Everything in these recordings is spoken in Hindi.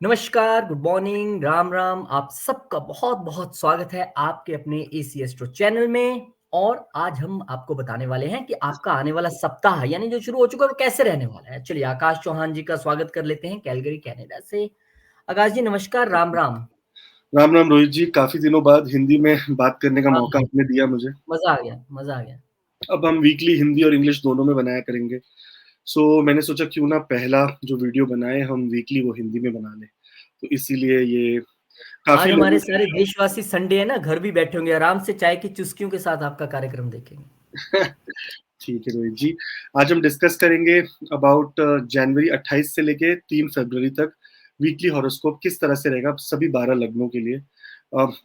नमस्कार, गुड मॉर्निंग, राम राम। आप सबका बहुत-बहुत स्वागत है आपके अपने एसी एस्ट्रो चैनल में। और आज हम आपको बताने वाले हैं कि आपका आने वाला सप्ताह यानी जो शुरू हो चुका है वो कैसे रहने वाला है। चलिए आकाश चौहान जी का स्वागत कर लेते हैं कैलगरी कनाडा से। आकाश जी नमस्कार, राम राम। राम राम रोहित जी, काफी दिनों बाद हिंदी में बात करने का हाँ, मौका आपने दिया मुझे। मज़ा आ गया, मज़ा आ गया। अब हम वीकली हिंदी और इंग्लिश दोनों में बनाया करेंगे। मैंने सोचा क्यों ना पहला जो वीडियो बनाए हम वीकली वो हिंदी में बना लें। तो इसीलिए ये काफी आज हमारे लोगों सारे देशवासी संडे है ना, घर भी बैठे होंगे, आराम से चाय की चुस्कियों के साथ आपका कार्यक्रम देखेंगे। ठीक है रोहित जी, आज हम डिस्कस करेंगे अबाउट जनवरी 28 से लेके 3 फरवरी तक वीकली हॉरोस्कोप किस तरह से रहेगा सभी 12 लग्नों के लिए।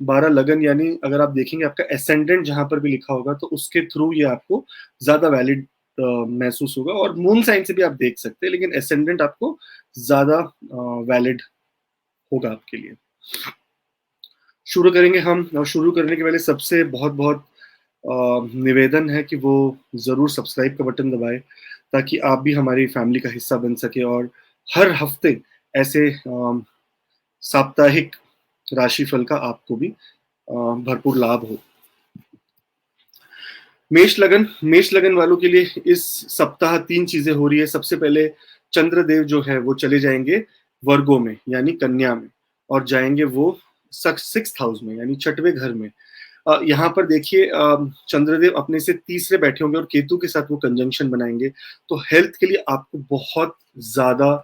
12 लगन यानी अगर आप देखेंगे आपका एसेंडेंट जहां पर भी लिखा होगा तो उसके थ्रू ये आपको ज्यादा वैलिड महसूस होगा। और मून साइन से भी आप देख सकते हैं, लेकिन एसेंडेंट आपको ज्यादा वैलिड होगा आपके लिए। शुरू करेंगे हम, और शुरू करने के पहले सबसे बहुत बहुत निवेदन है कि वो जरूर सब्सक्राइब का बटन दबाए ताकि आप भी हमारी फैमिली का हिस्सा बन सके और हर हफ्ते ऐसे साप्ताहिक राशिफल का आपको भी भरपूर लाभ हो। मेष लगन वालों के लिए इस सप्ताह 3 चीजें हो रही है। सबसे पहले चंद्रदेव जो है वो चले जाएंगे वर्गो में यानी कन्या में, और जाएंगे वो 6th हाउस में यानी छठवें घर में। यहाँ पर देखिए चंद्रदेव अपने से तीसरे बैठे होंगे और केतु के साथ वो कंजंक्शन बनाएंगे। तो हेल्थ के लिए आपको बहुत ज्यादा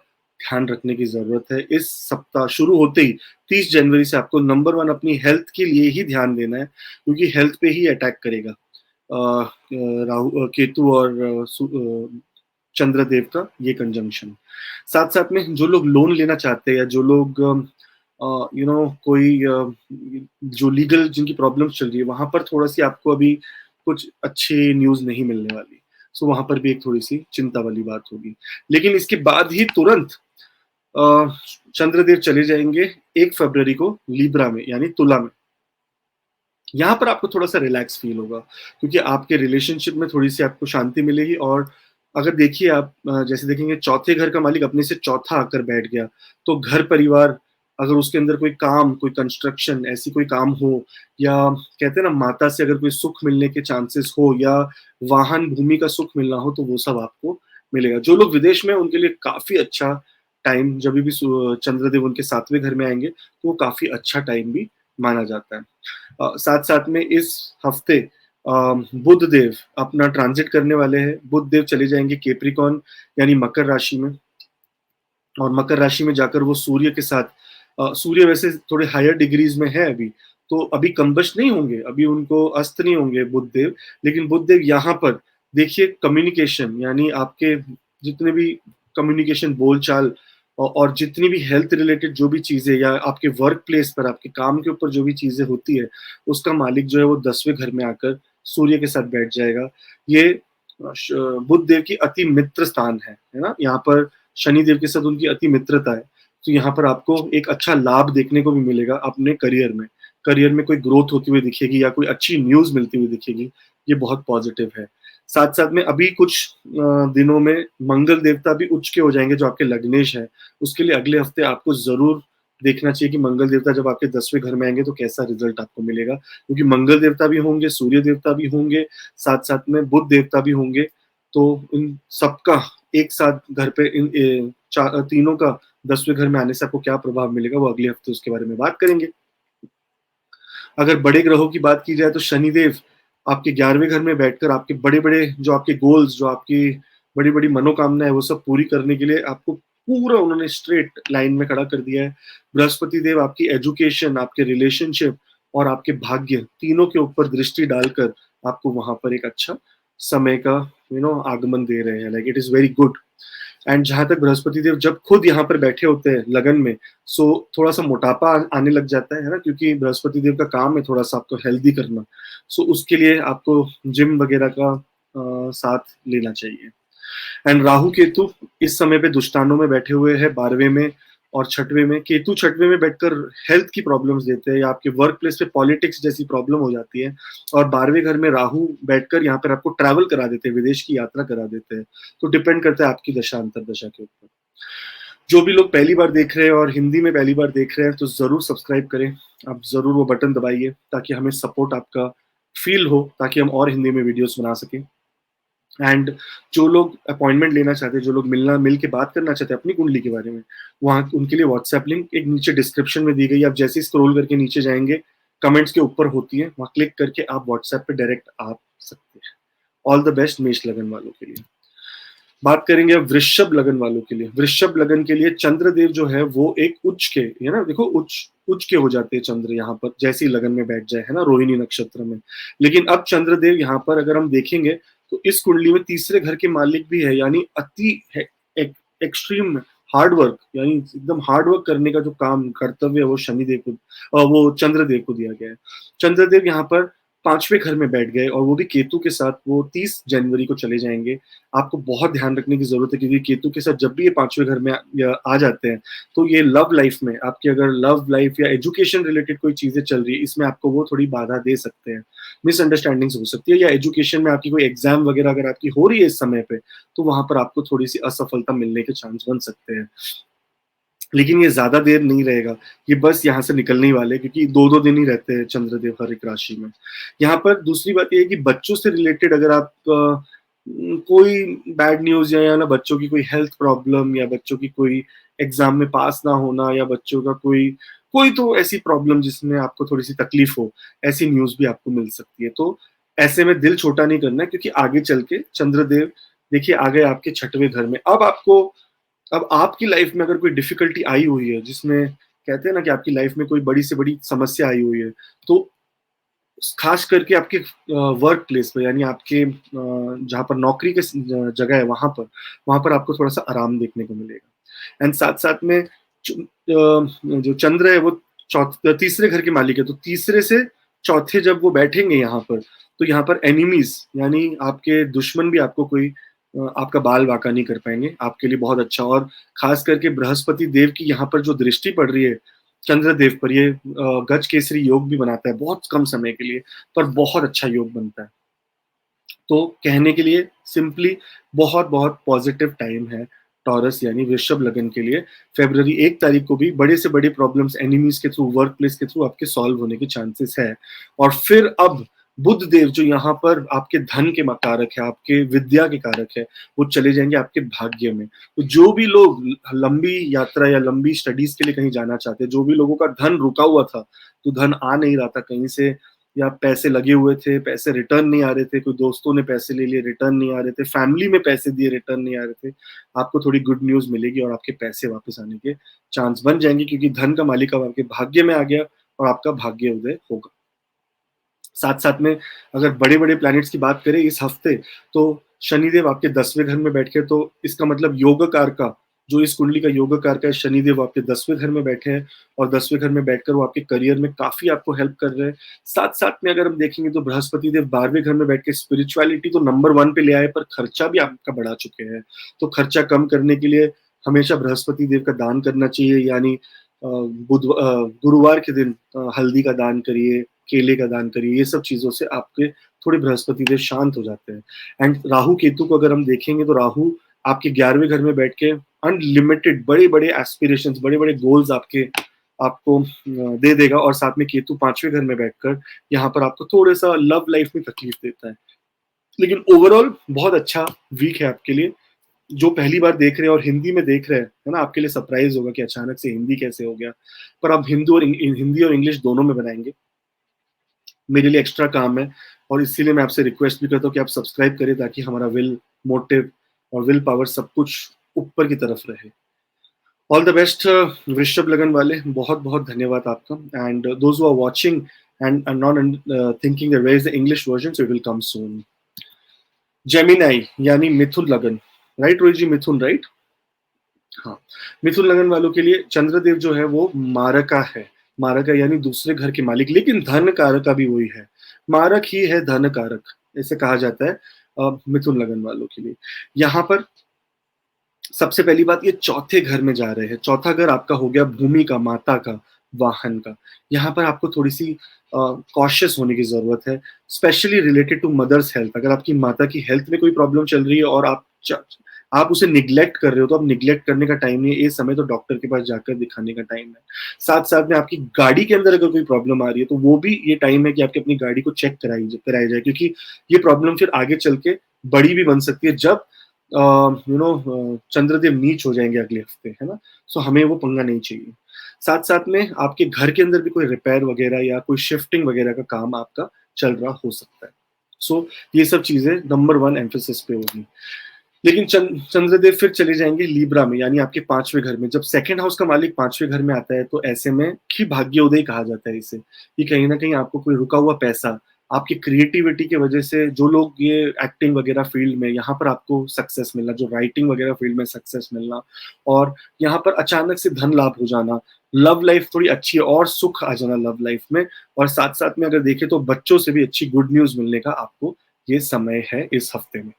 ध्यान रखने की जरूरत है। इस सप्ताह शुरू होते ही 30 जनवरी से आपको नंबर 1 अपनी हेल्थ के लिए ही ध्यान देना है, क्योंकि हेल्थ पे ही अटैक करेगा राहु केतु और चंद्रदेव का ये कंजंक्शन। साथ साथ में जो लोग लोन लेना चाहते हैं या जो लोग कोई जो लीगल जिनकी प्रॉब्लम्स चल रही है वहां पर थोड़ा सी आपको अभी कुछ अच्छी न्यूज नहीं मिलने वाली। वहां पर भी एक थोड़ी सी चिंता वाली बात होगी। लेकिन इसके बाद ही तुरंत चंद्रदेव चले जाएंगे 1 फरवरी को लीब्रा में यानी तुला में। यहाँ पर आपको थोड़ा सा रिलैक्स फील होगा, क्योंकि आपके रिलेशनशिप में थोड़ी सी आपको शांति मिलेगी। और अगर देखिए आप जैसे देखेंगे चौथे घर का मालिक अपने से चौथा आकर बैठ गया, तो घर परिवार अगर उसके अंदर कोई काम, कोई कंस्ट्रक्शन ऐसी कोई काम हो, या कहते हैं ना माता से अगर कोई सुख मिलने के चांसेस हो, या वाहन भूमि का सुख मिलना हो, तो वो सब आपको मिलेगा। जो लोग विदेश में उनके लिए काफी अच्छा टाइम, जब भी चंद्रदेव उनके 7वें घर में आएंगे तो वो काफी अच्छा टाइम भी माना जाता है। साथ साथ में इस हफ्ते बुध देव अपना ट्रांजिट करने वाले हैं। बुध देव चले जाएंगे केप्रिकॉन यानी मकर राशि में, और मकर राशि में जाकर वो सूर्य के साथ सूर्य वैसे थोड़े हायर डिग्रीज में है अभी, तो अभी कम्बस्ट नहीं होंगे, अभी उनको अस्त नहीं होंगे बुध देव। लेकिन बुध देव यहाँ पर देखिए कम्युनिकेशन यानी आपके जितने भी कम्युनिकेशन बोलचाल और जितनी भी हेल्थ रिलेटेड जो भी चीजें, या आपके वर्क प्लेस पर आपके काम के ऊपर जो भी चीजें होती है, उसका मालिक जो है वो 10वें घर में आकर सूर्य के साथ बैठ जाएगा। ये बुध देव की अति मित्र स्थान है ना। यहाँ पर शनि देव के साथ उनकी अति मित्रता है, तो यहाँ पर आपको एक अच्छा लाभ देखने को भी मिलेगा अपने करियर में कोई ग्रोथ होती हुई दिखेगी या कोई अच्छी न्यूज मिलती हुई दिखेगी। ये बहुत पॉजिटिव है। साथ साथ में अभी कुछ दिनों में मंगल देवता भी उच्च के हो जाएंगे जो आपके लग्नेश है। उसके लिए अगले हफ्ते आपको जरूर देखना चाहिए कि मंगल देवता जब आपके 10वें घर में आएंगे तो कैसा रिजल्ट आपको मिलेगा, क्योंकि मंगल देवता भी होंगे, सूर्य देवता भी होंगे, साथ साथ में बुध देवता भी होंगे। तो इन सबका एक साथ घर पे तीनों का 10वें घर में आने से आपको क्या प्रभाव मिलेगा वो अगले हफ्ते उसके बारे में बात करेंगे। अगर बड़े ग्रहों की बात की जाए तो शनिदेव आपके 11वें घर में बैठकर आपके बड़े बड़े जो आपके गोल्स, जो आपकी बड़ी बड़ी मनोकामना है, वो सब पूरी करने के लिए आपको पूरा उन्होंने स्ट्रेट लाइन में खड़ा कर दिया है। बृहस्पति देव आपकी एजुकेशन, आपके रिलेशनशिप और आपके भाग्य तीनों के ऊपर दृष्टि डालकर आपको वहां पर एक अच्छा समय का आगमन दे रहे हैं। Like it is very good. And जहां तक बृहस्पति देव जब खुद यहाँ पर बैठे होते हैं लगन में, थोड़ा सा मोटापा आने लग जाता है ना, क्योंकि बृहस्पति देव का काम है थोड़ा सा आपको हेल्दी करना। उसके लिए आपको जिम वगैरह का साथ लेना चाहिए। एंड राहु केतु इस समय पे दुष्टानों में बैठे हुए हैं 12वें में और 6वें में। केतु 6वें में बैठकर हेल्थ की प्रॉब्लम्स देते हैं, या आपके वर्क प्लेस पे पॉलिटिक्स जैसी प्रॉब्लम हो जाती है। और 12वें घर में राहु बैठकर यहाँ पर आपको ट्रैवल करा देते हैं, विदेश की यात्रा करा देते हैं। तो डिपेंड करता है आपकी दशा अंतर दशा के ऊपर। जो भी लोग पहली बार देख रहे हैं और हिंदी में पहली बार देख रहे हैं तो ज़रूर सब्सक्राइब करें। आप ज़रूर वो बटन दबाइए ताकि हमें सपोर्ट आपका फ़ील हो, ताकि हम और हिंदी में वीडियोज़ बना सकें। एंड जो लोग अपॉइंटमेंट लेना चाहते हैं, जो लोग मिल के बात करना चाहते हैं अपनी कुंडली के बारे में, वहाँ उनके लिए व्हाट्सएप लिंक एक नीचे डिस्क्रिप्शन में दी गई है। आप जैसे ही स्क्रॉल करके नीचे जाएँगे, कमेंट्स के ऊपर होती है, वहाँ क्लिक करके आप व्हाट्सएप पे डायरेक्ट आ सकते हैं। ऑल द बेस्ट मेष लगन वालों के लिए। बात करेंगे अब वृषभ लगन वालों के लिए। वृषभ लगन के लिए चंद्रदेव जो है वो एक उच्च के, है ना, देखो उच्च उच्च के हो जाते हैं चंद्र यहाँ पर, जैसे ही लगन में बैठ जाए, है ना, रोहिणी नक्षत्र में। लेकिन अब चंद्रदेव यहाँ पर अगर हम देखेंगे तो इस कुंडली में तीसरे घर के मालिक भी है, यानी एक्सट्रीम हार्ड वर्क, यानी एकदम हार्ड वर्क करने का जो काम कर्तव्य है वो शनिदेव को, वो चंद्रदेव को दिया गया है। चंद्रदेव यहाँ पर पांचवें घर में बैठ गए और वो भी केतु के साथ। वो 30 जनवरी को चले जाएंगे। आपको बहुत ध्यान रखने की जरूरत है क्योंकि केतु के साथ जब भी ये पांचवें घर में आ जाते हैं तो ये लव लाइफ में, आपकी अगर लव लाइफ या एजुकेशन रिलेटेड कोई चीजें चल रही है, इसमें आपको वो थोड़ी बाधा दे सकते हैं, मिसअंडरस्टैंडिंग्स हो सकती है, या एजुकेशन में आपकी कोई एग्जाम वगैरह अगर आपकी हो रही है इस समय पे तो वहां पर आपको थोड़ी सी असफलता मिलने के चांस बन सकते हैं। लेकिन ये ज्यादा देर नहीं रहेगा, ये बस यहाँ से निकलने ही वाले, क्योंकि 2-2 दिन ही रहते हैं चंद्रदेव हर एक राशि में। यहाँ पर दूसरी बात ये है कि बच्चों से रिलेटेड अगर आप कोई बैड न्यूज या ना बच्चों की कोई हेल्थ प्रॉब्लम, या बच्चों की कोई एग्जाम में पास ना होना, या बच्चों का कोई कोई तो ऐसी प्रॉब्लम जिसमें आपको थोड़ी सी तकलीफ हो, ऐसी न्यूज भी आपको मिल सकती है। तो ऐसे में दिल छोटा नहीं करना है, क्योंकि आगे चल के चंद्रदेव देखिए आ गए आपके छठवें घर में। अब आपकी लाइफ में अगर कोई डिफिकल्टी आई हुई है, जिसमें कहते हैं ना कि आपकी लाइफ में कोई बड़ी से बड़ी समस्या आई हुई है, तो खास करके आपके वर्क प्लेस पर, यानी आपके जहाँ पर नौकरी के जगह है वहां पर आपको थोड़ा सा आराम देखने को मिलेगा। एंड साथ साथ में जो चंद्र है वो तीसरे घर के मालिक है, तो तीसरे से चौथे जब वो बैठेंगे यहाँ पर, तो यहाँ पर एनिमीज यानी आपके दुश्मन भी आपको कोई आपका बाल बांका नहीं कर पाएंगे, आपके लिए बहुत अच्छा। और खास करके बृहस्पति देव की यहाँ पर जो दृष्टि पड़ रही है चंद्रदेव पर, ये गज केसरी योग भी बनाता है बहुत कम समय के लिए, पर बहुत अच्छा योग बनता है। तो कहने के लिए सिंपली बहुत बहुत पॉजिटिव टाइम है टॉरस यानी वृषभ लगन के लिए। फरवरी 1 तारीख को भी बड़े से बड़े प्रॉब्लम्स एनिमीज के थ्रू, वर्क प्लेस के थ्रू आपके सॉल्व होने के चांसेस है। और फिर अब बुध देव जो यहाँ पर आपके धन के कारक है, आपके विद्या के कारक है, वो चले जाएंगे आपके भाग्य में। तो जो भी लोग लंबी यात्रा या लंबी स्टडीज के लिए कहीं जाना चाहते हैं, जो भी लोगों का धन रुका हुआ था, तो धन आ नहीं रहा था कहीं से, या पैसे लगे हुए थे, पैसे रिटर्न नहीं आ रहे थे, कोई दोस्तों ने पैसे ले लिए रिटर्न नहीं आ रहे थे, फैमिली में पैसे दिए रिटर्न नहीं आ रहे थे, आपको थोड़ी गुड न्यूज मिलेगी और आपके पैसे वापस आने के चांस बन जाएंगे, क्योंकि धन का मालिक अब आपके भाग्य में आ गया और आपका भाग्य उदय होगा। साथ साथ में अगर बड़े बड़े प्लैनेट्स की बात करें इस हफ्ते, तो शनिदेव आपके 10वें घर में बैठ के, तो इसका मतलब योगकार का, जो इस कुंडली का योगकार का है, शनिदेव आपके 10वें घर में बैठे हैं और 10वें घर में बैठकर वो आपके करियर में काफी आपको हेल्प कर रहे हैं। साथ साथ में अगर हम देखेंगे तो बृहस्पति देव 12वें घर में बैठ के स्पिरिचुअलिटी तो नंबर 1 पे ले आए, पर खर्चा भी आपका बढ़ा चुके हैं। तो खर्चा कम करने के लिए हमेशा बृहस्पति देव का दान करना चाहिए, यानी गुरुवार के दिन हल्दी का दान करिए, केले का दान करिए, ये सब चीजों से आपके थोड़े बृहस्पति देव शांत हो जाते हैं। एंड राहु केतु को अगर हम देखेंगे तो राहु आपके 11वें घर में बैठ के अनलिमिटेड बड़े बड़े एस्पिरेशंस, बड़े बड़े गोल्स आपको दे देगा। और साथ में केतु 5वें घर में बैठकर यहाँ पर आपको थोड़ा सा लव लाइफ में तकलीफ देता है। लेकिन ओवरऑल बहुत अच्छा वीक है आपके लिए। जो पहली बार देख रहे हैं और हिंदी में देख रहे हैं, है ना, आपके लिए सरप्राइज होगा कि अचानक से हिंदी कैसे हो गया, पर आप हिंदी और इंग्लिश दोनों में बनाएंगे। मेरे लिए एक्स्ट्रा काम है और इसीलिए मैं आपसे रिक्वेस्ट भी करता हूँ कि आप सब्सक्राइब करें, ताकि हमारा विल मोटिव और विल पावर सब कुछ ऊपर की तरफ रहे। ऑल द बेस्ट वृषभ लगन वाले, बहुत बहुत धन्यवाद आपका। And those who are watching and are not thinking where is the English version, so it will come soon. Gemini यानी मिथुन लगन, राइट रोहित जी, मिथुन राइट? हाँ, मिथुन लगन वालों के लिए चंद्रदेव जो है वो मारका है। मारका यानी दूसरे घर के मालिक, लेकिन धन कारक भी वही है, मारक ही है धन कारक, ऐसे कहा जाता है मिथुन लगन वालों के लिए। यहाँ पर सबसे पहली बात, ये चौथे घर में जा रहे हैं। चौथा घर आपका हो गया भूमि का, माता का, वाहन का। यहाँ पर आपको थोड़ी सी कॉशियस होने की जरूरत है, specially related to mother's health. अगर आपकी माता की हेल्थ में कोई प्रॉब्लम चल रही है और आप उसे निग्लेक्ट कर रहे हो तो अब निग्लेक्ट करने का टाइम नहीं है, ये समय तो डॉक्टर के पास जाकर दिखाने का टाइम है। साथ साथ में आपकी गाड़ी के अंदर अगर कोई प्रॉब्लम आ रही है तो वो भी ये टाइम है कि आपकी अपनी गाड़ी को चेक कराई जाए, क्योंकि ये प्रॉब्लम फिर आगे चल के बड़ी भी बन सकती है जब चंद्रदेव नीच हो जाएंगे अगले हफ्ते, है ना। सो हमें वो पंगा नहीं चाहिए। साथ साथ में आपके घर के अंदर भी कोई रिपेयर वगैरह या कोई शिफ्टिंग वगैरह का काम आपका चल रहा हो सकता है। सो ये सब चीजें नंबर 1 एम्फेसिस पे होगी। लेकिन चंद्रदेव फिर चले जाएंगे लीब्रा में, यानी आपके 5वें घर में। जब सेकंड हाउस का मालिक 5वें घर में आता है तो ऐसे में ही भाग्योदय कहा जाता है इसे, कि कहीं ना कहीं आपको कोई रुका हुआ पैसा, आपकी क्रिएटिविटी की वजह से, जो लोग ये एक्टिंग वगैरह फील्ड में, यहाँ पर आपको सक्सेस मिलना, जो राइटिंग वगैरह फील्ड में सक्सेस मिलना, और यहाँ पर अचानक से धन लाभ हो जाना, लव लाइफ थोड़ी अच्छी है और सुख आ जाना लव लाइफ में, और साथ साथ में अगर देखें तो बच्चों से भी अच्छी गुड न्यूज मिलने का आपको ये समय है इस हफ्ते में।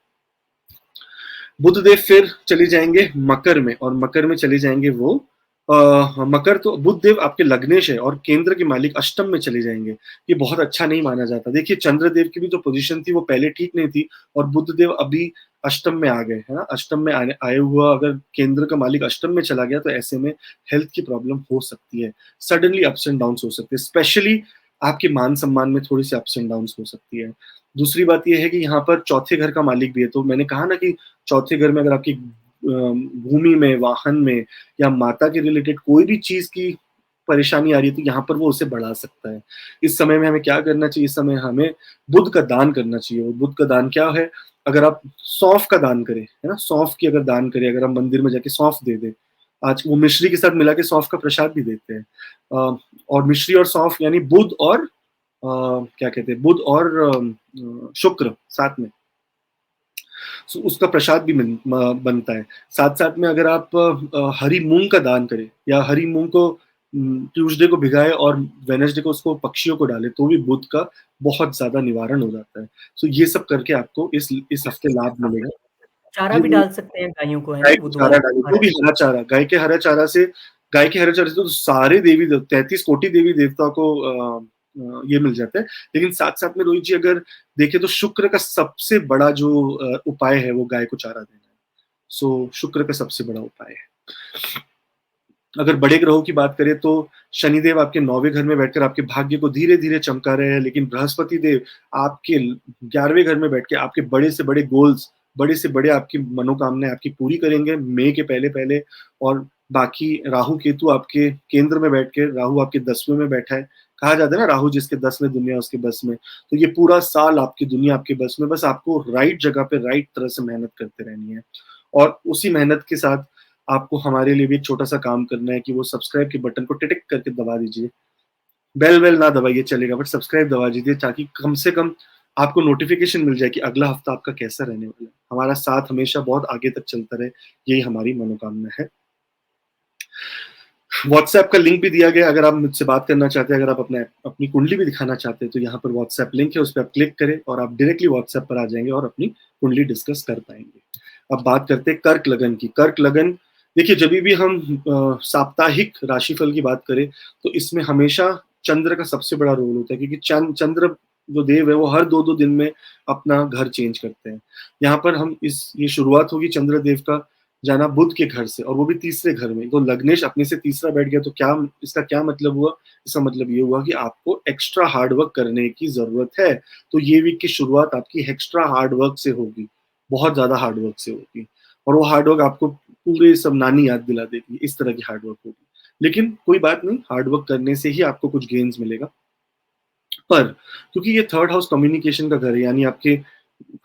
बुधदेव फिर चले जाएंगे मकर में, और मकर में चले जाएंगे वो मकर, तो बुधदेव आपके लग्नेश है और केंद्र के मालिक अष्टम में चले जाएंगे। ये बहुत अच्छा नहीं माना जाता। देखिए चंद्रदेव की भी जो पोजीशन थी वो पहले ठीक नहीं थी, और बुधदेव अभी अष्टम में आ गए, है ना। अष्टम में आए हुआ अगर केंद्र का मालिक अष्टम में चला गया तो ऐसे में हेल्थ की प्रॉब्लम हो सकती है, सडनली अप्स एंड डाउन हो सकते हैं, स्पेशली आपके मान सम्मान में थोड़ी सी अप्स एंड डाउन हो सकती है। दूसरी बात यह है कि यहाँ पर चौथे घर का मालिक भी है, तो मैंने कहा ना कि चौथे घर में अगर आपकी भूमि में, वाहन में, या माता के रिलेटेड कोई भी चीज की परेशानी आ रही है तो यहाँ पर वो उसे बढ़ा सकता है। इस समय में हमें क्या करना चाहिए? इस समय हमें बुध का दान करना चाहिए। और बुध का दान क्या है? अगर आप सौंफ का दान करें, है ना, सौंफ की अगर दान करें, अगर हम मंदिर में जाके सौंफ दे दें, आज वो मिश्री के साथ मिला के सौंफ का प्रसाद भी देते हैं। और मिश्री और सौंफ यानी बुध और क्या कहते हैं, बुध और शुक्र साथ में, so, उसका प्रसाद भी बनता है। साथ साथ में अगर आप हरी मूंग का दान करें, या हरी मूंग को ट्यूसडे को भिगाए और वेनसडे को उसको पक्षियों को डाले, तो भी बुध का बहुत ज्यादा निवारण हो जाता है। सो ये सब करके आपको इस हफ्ते लाभ मिलेगा। चारा भी डाल सकते हैं गायों को, है ना, गाय को बुधवार चारा डाले, को। जो भी हरा चारा, गाय के हरे चारे से तो सारे 33 कोटि देवी देवता को ये मिल जाता है। लेकिन साथ साथ में रोहित जी अगर देखें तो शुक्र का सबसे बड़ा जो उपाय है वो गाय को चारा देना है। सो शुक्र का सबसे बड़ा उपाय है। अगर बड़े ग्रहों की बात करें तो शनिदेव आपके 9वें घर में बैठकर आपके भाग्य को धीरे धीरे चमका रहे हैं, लेकिन बृहस्पति देव आपके 11वें घर में बैठ के आपके बड़े से बड़े गोल्स, बड़े से बड़े आपकी मनोकामनाएं आपकी पूरी करेंगे मई के पहले पहले। और बाकी राहु केतु आपके केंद्र में बैठ के, राहु आपके 10वें में बैठा है। कहा जाता है ना, राहु जिसके 10 में, दुनिया उसके बस में। तो ये पूरा साल आपकी दुनिया आपके बस में, बस आपको राइट जगह पे राइट तरह से मेहनत करते रहनी है। और उसी मेहनत के साथ आपको हमारे लिए भी एक छोटा सा काम करना है कि वो सब्सक्राइब के बटन को टिक करके दबा दीजिए। बेल वेल ना दबाइए चलेगा, बट सब्सक्राइब दबा दीजिए, ताकि कम से कम आपको नोटिफिकेशन मिल जाए कि अगला हफ्ता आपका कैसा रहने वाला है। हमारा साथ हमेशा बहुत आगे तक चलता रहे, यही हमारी मनोकामना है। व्हाट्सएप का लिंक भी दिया गया, अगर आप मुझसे बात करना चाहते हैं, अगर आप अपनी कुंडली भी दिखाना चाहते हैं तो यहाँ पर व्हाट्सएप लिंक है, उस पर आप क्लिक करें और आप डायरेक्टली व्हाट्सएप पर आ जाएंगे और अपनी कुंडली डिस्कस कर पाएंगे। अब बात करते हैं कर्क लगन की। कर्क लगन, देखिए जब भी हम साप्ताहिक राशिफल की बात करें तो इसमें हमेशा चंद्र का सबसे बड़ा रोल होता है, क्योंकि चंद्र जो देव है वो हर 2-2 दिन में अपना घर चेंज करते हैं। यहाँ पर हम ये शुरुआत होगी चंद्रदेव का जाना बुध के घर से, और वो भी तीसरे घर में। तो लग्नेश अपने से तीसरा बैठ गया, तो क्या इसका क्या मतलब हुआ? इसका मतलब ये हुआ कि आपको एक्स्ट्रा हार्डवर्क करने की जरूरत है। तो ये वीक की शुरुआत आपकी एक्स्ट्रा हार्डवर्क से होगी, बहुत ज्यादा हार्डवर्क से होगी, और वो हार्डवर्क आपको पूरे सब नानी याद दिला देगी, इस तरह की हार्डवर्क होगी। लेकिन कोई बात नहीं, हार्डवर्क करने से ही आपको कुछ गेन्स मिलेगा। पर क्योंकि ये थर्ड हाउस कम्युनिकेशन का घर है, यानी आपके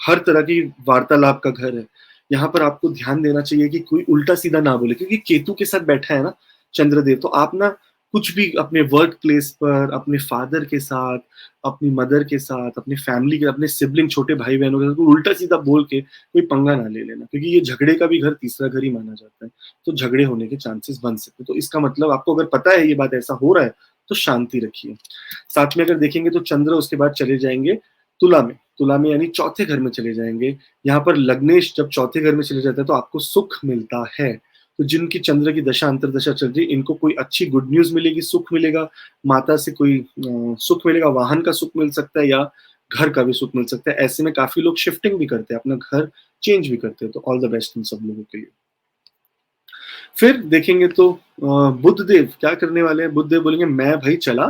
हर तरह की वार्तालाप का घर है, यहाँ पर आपको ध्यान देना चाहिए कि कोई उल्टा सीधा ना बोले, क्योंकि केतु के साथ बैठा है ना चंद्रदेव। तो आप ना कुछ भी अपने वर्क प्लेस पर, अपने फादर के साथ, अपनी मदर के साथ, अपने फैमिली के, अपने सिबलिंग, छोटे भाई बहनों के साथ कोई उल्टा सीधा बोल के कोई पंगा ना ले लेना, क्योंकि ये झगड़े का भी घर तीसरा घर ही माना जाता है। तो झगड़े होने के चांसेस बन सकते हैं। तो इसका मतलब आपको अगर पता है ये बात ऐसा हो रहा है तो शांति रखिए। साथ में अगर देखेंगे तो चंद्र उसके बाद चले जाएंगे तुला में। तुला में यानी चौथे घर में चले जाएंगे। यहाँ पर लग्नेश जब चौथे घर में चले जाता है तो आपको सुख मिलता है। तो जिनकी चंद्र की दशा अंतरदशा चल रही है, इनको कोई अच्छी गुड न्यूज मिलेगी, सुख मिलेगा, माता से कोई सुख मिलेगा, वाहन का सुख मिल सकता है, या घर का भी सुख मिल सकता है। ऐसे में काफी लोग शिफ्टिंग भी करते हैं, अपना घर चेंज भी करते हैं। तो ऑल द बेस्ट इन सब लोगों के लिए। फिर देखेंगे तो बुध देव क्या करने वाले हैं। बुध देव बोलेंगे मैं भाई चला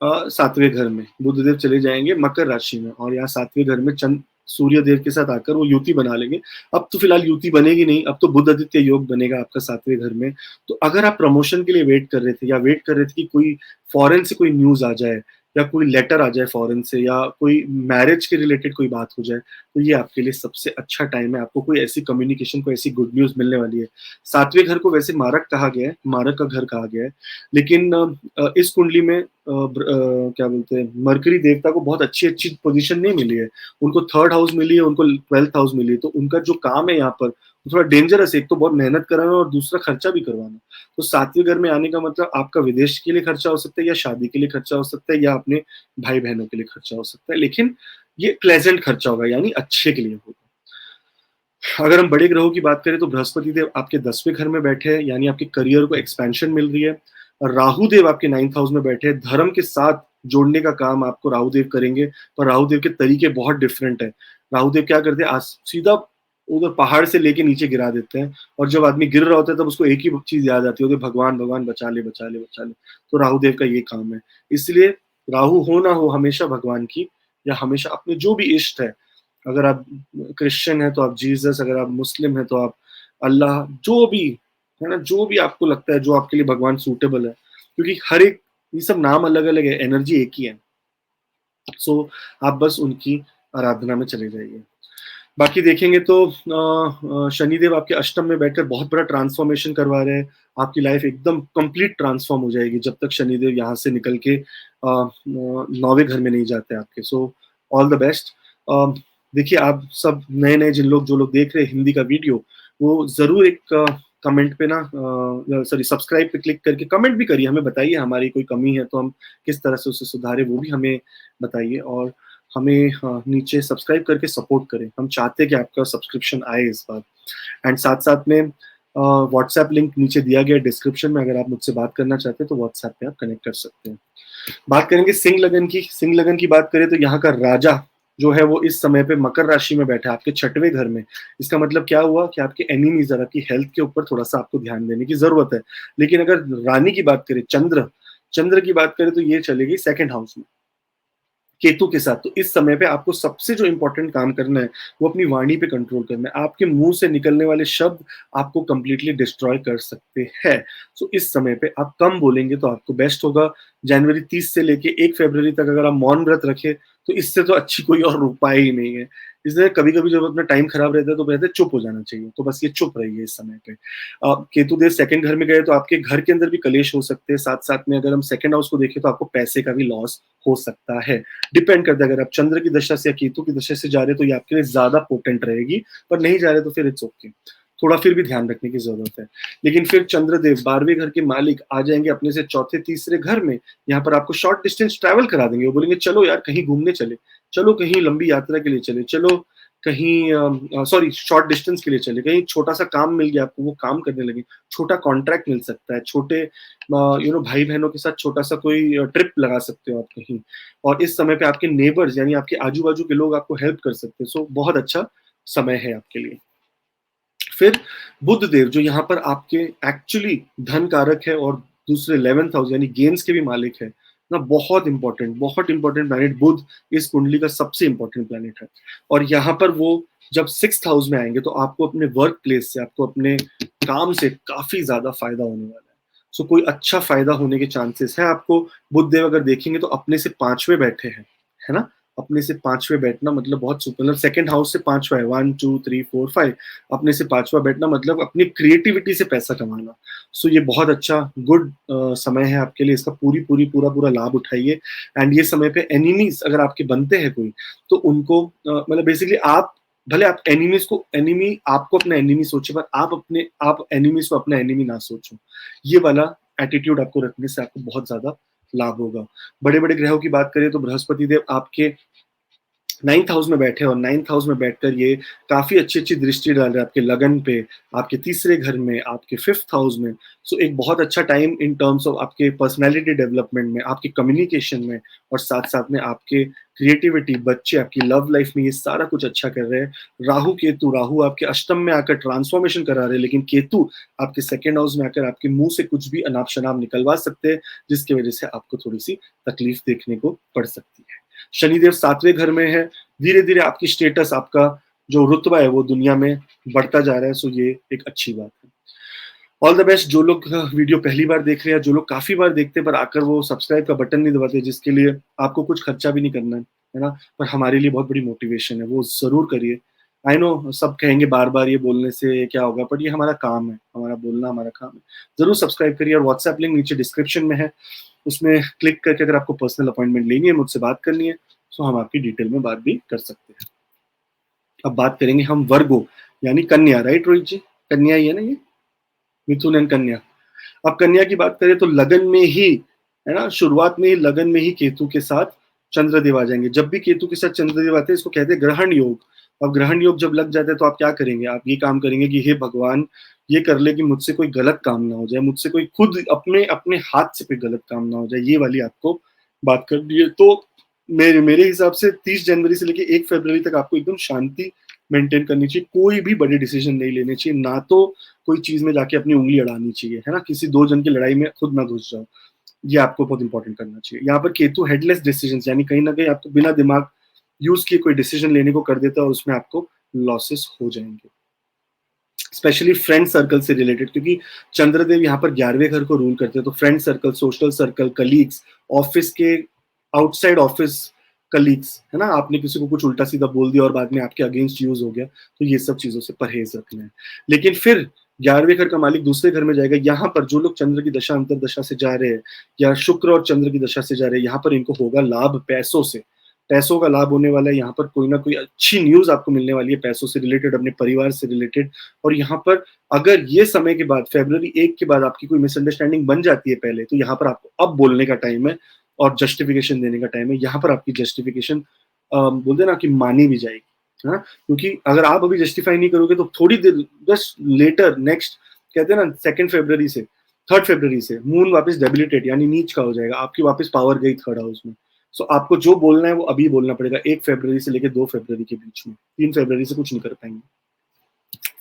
7वें घर में। बुधदेव चले जाएंगे मकर राशि में, और यहाँ 7वें घर में चंद सूर्य देव के साथ आकर वो युति बना लेंगे। अब तो फिलहाल युति बनेगी नहीं, अब तो बुध आदित्य योग बनेगा आपका 7वें घर में। तो अगर आप प्रमोशन के लिए वेट कर रहे थे, या वेट कर रहे थे कि कोई फॉरेन से कोई न्यूज आ जाए, या कोई लेटर आ जाए फॉरेन से, या कोई मैरिज के रिलेटेड कोई बात हो जाए, तो ये आपके लिए सबसे अच्छा टाइम है। आपको कोई ऐसी कम्युनिकेशन, कोई ऐसी गुड न्यूज मिलने वाली है। 7वें घर को वैसे मारक कहा गया है, मारक का घर कहा गया है, लेकिन इस कुंडली में क्या बोलते हैं, मरकरी देवता को बहुत अच्छी अच्छी पोजीशन नहीं मिली है। उनको 3rd हाउस मिली है, उनको 12th हाउस मिली है। तो उनका जो काम है यहाँ पर थोड़ा डेंजरस है। एक तो बहुत मेहनत कराना, और दूसरा खर्चा भी करवाना। तो 7वें घर में आने का मतलब आपका विदेश के लिए खर्चा हो सकता है, या शादी के लिए खर्चा हो सकता है, या अपने भाई बहनों के लिए खर्चा हो सकता है। लेकिन ये प्लेजेंट खर्चा होगा, यानी अच्छे के लिए होगा। अगर हम बड़े ग्रहों की बात करें तो बृहस्पति देव आपके 10वें घर में बैठे हैं, यानी आपके करियर को एक्सपेंशन मिल रही है। और राहु देव आपके 9th हाउस में बैठे हैं। धर्म के साथ जोड़ने का काम आपको राहु देव करेंगे, पर राहु देव के तरीके बहुत डिफरेंट है। राहु देव क्या करते हैं, सीधा उधर पहाड़ से लेके नीचे गिरा देते हैं, और जब आदमी गिर रहा होता है तब उसको एक ही चीज याद आती है, भगवान भगवान बचा ले बचा ले बचा ले। तो राहु देव का ये काम है। इसलिए राहु हो ना हो, हमेशा भगवान की, या हमेशा अपने जो भी इष्ट है, अगर आप क्रिश्चियन है तो आप जीसस, अगर आप मुस्लिम है तो आप अल्लाह, जो भी है ना, जो भी आपको लगता है, जो आपके लिए भगवान सूटेबल है, क्योंकि हर एक, ये सब नाम अलग अलग है, एनर्जी एक ही है। सो आप बस उनकी आराधना में चले जाइए। बाकी देखेंगे तो शनिदेव आपके अष्टम में बैठकर बहुत बड़ा ट्रांसफॉर्मेशन करवा रहे हैं। आपकी लाइफ एकदम कंप्लीट ट्रांसफॉर्म हो जाएगी जब तक शनिदेव यहाँ से निकल के 9वें घर में नहीं जाते आपके। So all the best. देखिए आप सब नए नए जो लोग देख रहे हैं हिंदी का वीडियो, वो जरूर एक कमेंट पे ना, सॉरी, सब्सक्राइब पे क्लिक करके कमेंट भी करिए, हमें बताइए हमारी कोई कमी है तो हम किस तरह से उसे सुधारें, वो भी हमें बताइए। और हमें नीचे सब्सक्राइब करके सपोर्ट करें। हम चाहते हैं कि आपका सब्सक्रिप्शन आए इस बार। एंड साथ साथ में व्हाट्सएप लिंक नीचे दिया गया डिस्क्रिप्शन में, अगर आप मुझसे बात करना चाहते हैं तो व्हाट्सएप पे आप कनेक्ट कर सकते हैं। बात करेंगे सिंह लगन की। सिंह लगन की बात करें तो यहाँ का राजा जो है वो इस समय पे मकर राशि में बैठा है आपके 6वें घर में। इसका मतलब क्या हुआ कि आपके एनिमीज, आपकी हेल्थ के ऊपर थोड़ा सा आपको ध्यान देने की जरूरत है। लेकिन अगर रानी की बात करें, चंद्र की बात करें तो ये चलेगी 2nd हाउस में केतु के साथ। तो इस समय पे आपको सबसे जो इंपॉर्टेंट काम करना है वो अपनी वाणी पे कंट्रोल करना है। आपके मुंह से निकलने वाले शब्द आपको कंप्लीटली डिस्ट्रॉय कर सकते हैं। सो इस समय पे आप कम बोलेंगे तो आपको बेस्ट होगा। जनवरी 30 से लेके 1 फरवरी तक अगर आप मौन व्रत रखें तो इससे तो अच्छी कोई और उपाय ही नहीं है। इसलिए कभी कभी जब अपना टाइम खराब रहता है तो कहते हैं चुप हो जाना चाहिए, तो बस ये चुप रहिए इस समय पे। केतु देव 2nd घर में गए तो आपके घर के अंदर भी कलेश हो सकते हैं। साथ साथ में अगर हम 2nd हाउस को देखें तो आपको पैसे का भी लॉस हो सकता है। डिपेंड करता है, अगर आप चंद्र की दशा से या केतु की दशा से जा रहे हो तो ये आपके लिए ज्यादा पोटेंट रहेगी, पर नहीं जा रहे तो फिर इट्स ओके। थोड़ा फिर भी ध्यान रखने की जरूरत है। लेकिन फिर चंद्रदेव 12वें घर के मालिक आ जाएंगे अपने से चौथे तीसरे घर में। यहाँ पर आपको शॉर्ट डिस्टेंस ट्रैवल करा देंगे। वो बोलेंगे चलो यार कहीं घूमने चले, चलो कहीं लंबी यात्रा के लिए चले, चलो कहीं सॉरी शॉर्ट डिस्टेंस के लिए चले, कहीं छोटा सा काम मिल गया आपको, वो काम करने लगे, छोटा कॉन्ट्रैक्ट मिल सकता है, छोटे भाई बहनों के साथ छोटा सा कोई ट्रिप लगा सकते हो आप कहीं। और इस समय पे आपके नेबर्स यानी आपके आजू बाजू के लोग आपको हेल्प कर सकते हैं। सो बहुत अच्छा समय है आपके लिए। फिर बुध देव जो यहाँ पर आपके एक्चुअली धन कारक है और दूसरे 11th हाउस यानी गेम्स के भी मालिक है ना, बहुत इंपॉर्टेंट प्लैनेट बुध इस कुंडली का सबसे इंपॉर्टेंट प्लैनेट है। और यहाँ पर वो जब 6th हाउस में आएंगे तो आपको अपने वर्क प्लेस से, आपको अपने काम से काफी ज्यादा फायदा होने वाला है। सो कोई अच्छा फायदा होने के चांसेस है आपको। बुध देव अगर देखेंगे तो अपने से 5वें बैठे हैं, है ना, अपने से 5वें बैठना मतलब बहुत सुपर, मतलब 2nd हाउस से 5वां है, 1 2 3 4 5, अपने से 5वां बैठना मतलब अपनी क्रिएटिविटी से पैसा कमाना। सो ये बहुत अच्छा गुड समय है आपके लिए। इसका पूरा लाभ उठाइए। एंड ये समय पे एनिमीज अगर आपके बनते हैं कोई तो उनको मतलब बेसिकली आप भले आप एनिमी आपको अपना एनिमी सोचे, पर आप एनिमीज को अपना एनिमी ना सोचो। ये वाला एटीट्यूड आपको रखने से आपको बहुत ज्यादा लाभ होगा। बड़े बड़े ग्रहों की बात करें तो बृहस्पति देव आपके 9th हाउस में बैठे, और 9th हाउस में बैठकर ये काफी अच्छी दृष्टि डाल रहे हैं आपके लगन पे, आपके तीसरे घर में, आपके 5th हाउस में। सो एक बहुत अच्छा टाइम इन टर्म्स ऑफ आपके पर्सनैलिटी डेवलपमेंट में, आपके कम्युनिकेशन में, और साथ साथ में आपके क्रिएटिविटी, बच्चे, आपकी लव लाइफ में ये सारा कुछ अच्छा कर रहे हैं। राहु आपके अष्टम में आकर ट्रांसफॉर्मेशन करा रहे हैं, लेकिन केतु आपके सेकंड हाउस में आकर आपके मुंह से कुछ भी अनाप शनाप निकलवा सकते हैं, जिसकी वजह से आपको थोड़ी सी तकलीफ देखने को पड़ सकती है। शनिदेव 7वें घर में है, धीरे धीरे आपकी स्टेटस, आपका जो रुतबा है वो दुनिया में बढ़ता जा रहा है, सो ये एक अच्छी बात है। All the best. जो लोग वीडियो पहली बार देख रहे हैं, जो लोग काफी बार देखते हैं पर आकर वो सब्सक्राइब का बटन नहीं दबाते, जिसके लिए आपको कुछ खर्चा भी नहीं करना है ना, पर हमारे लिए बहुत बड़ी मोटिवेशन है, वो जरूर करिए। आई नो सब कहेंगे बार बार ये बोलने से क्या होगा, पर ये हमारा काम है, हमारा बोलना हमारा काम है। जरूर सब्सक्राइब करिए, और व्हाट्सएप लिंक नीचे डिस्क्रिप्शन में है, उसमें क्लिक करके अगर आपको पर्सनल अपॉइंटमेंट लेनी है, मुझसे बात करनी है, तो हम आपकी डिटेल में बात भी कर सकते हैं। अब बात करेंगे हम वर्गो यानी कन्या, राइट रोहित जी? कन्या ही है ना ये, मिथुन एंड कन्या। अब कन्या की बात करें तो लगन में ही, है ना, शुरुआत में ही लगन में ही केतु के साथ चंद्रदेव आ जाएंगे। जब भी केतु के साथ चंद्रदेव आते हैं, इसको कहते हैं ग्रहण योग। अब ग्रहण योग जब लग जाता है तो आप क्या करेंगे? आप ये काम करेंगे कि हे भगवान, ये कर ले कि मुझसे कोई गलत काम ना हो जाए, मुझसे कोई खुद अपने अपने हाथ से कोई गलत काम ना हो जाए, ये वाली आपको बात करनी है। तो मेरे हिसाब से 30 जनवरी से लेके 1 फरवरी तक आपको एकदम शांति मेंटेन करनी चाहिए, कोई भी बड़े डिसीजन नहीं लेने चाहिए, ना तो कोई चीज में जाके अपनी उंगली अड़ानी चाहिए, है ना, किसी दो जन की लड़ाई में खुद ना घुस जाओ, ये आपको बहुत इंपॉर्टेंट करना चाहिए। यहाँ पर केतु हेडलेस डिसीजन, यानी कहीं ना कहीं आपको बिना दिमाग यूज किए कोई डिसीजन लेने को कर देता है, और उसमें आपको लॉसेस हो जाएंगे, स्पेशली फ्रेंड सर्कल से रिलेटेड, क्योंकि चंद्रदेव यहाँ पर 11वें घर को रूल करते हैं। तो friend circle, social circle, colleagues, office के आउटसाइड ऑफिस कलीग्स, है ना, आपने किसी को कुछ उल्टा सीधा बोल दिया और बाद में आपके अगेंस्ट यूज हो गया, तो ये सब चीजों से परहेज रखना है। लेकिन फिर 11वें घर का मालिक दूसरे घर में जाएगा। यहाँ पर जो लोग चंद्र की दशा अंतर दशा से जा रहे हैं, या शुक्र और चंद्र की दशा से जा रहे हैं, यहाँ पर इनको होगा लाभ पैसों से, पैसों का लाभ होने वाला है। यहाँ पर कोई ना कोई अच्छी न्यूज आपको मिलने वाली है, पैसों से रिलेटेड, अपने परिवार से रिलेटेड। और यहाँ पर अगर ये समय के बाद, फरवरी 1 के बाद आपकी कोई मिसअंडरस्टैंडिंग बन जाती है पहले, तो यहाँ पर आपको अब बोलने का टाइम है और जस्टिफिकेशन देने का टाइम है। यहाँ पर आपकी जस्टिफिकेशन बोलते ना कि मानी भी जाएगी, हाँ, क्योंकि अगर आप अभी जस्टिफाई नहीं करोगे तो थोड़ी देर जस्ट लेटर, नेक्स्ट कहते हैं ना 2 फरवरी से 3 फरवरी से मून वापस डेबिलिटेट यानी नीच का हो जाएगा, आपकी वापस पावर गई 3rd हाउस में। सो आपको जो बोलना है वो अभी बोलना पड़ेगा, 1 फरवरी से लेकर 2 फरवरी के बीच में। 3 फरवरी से कुछ नहीं कर पाएंगे।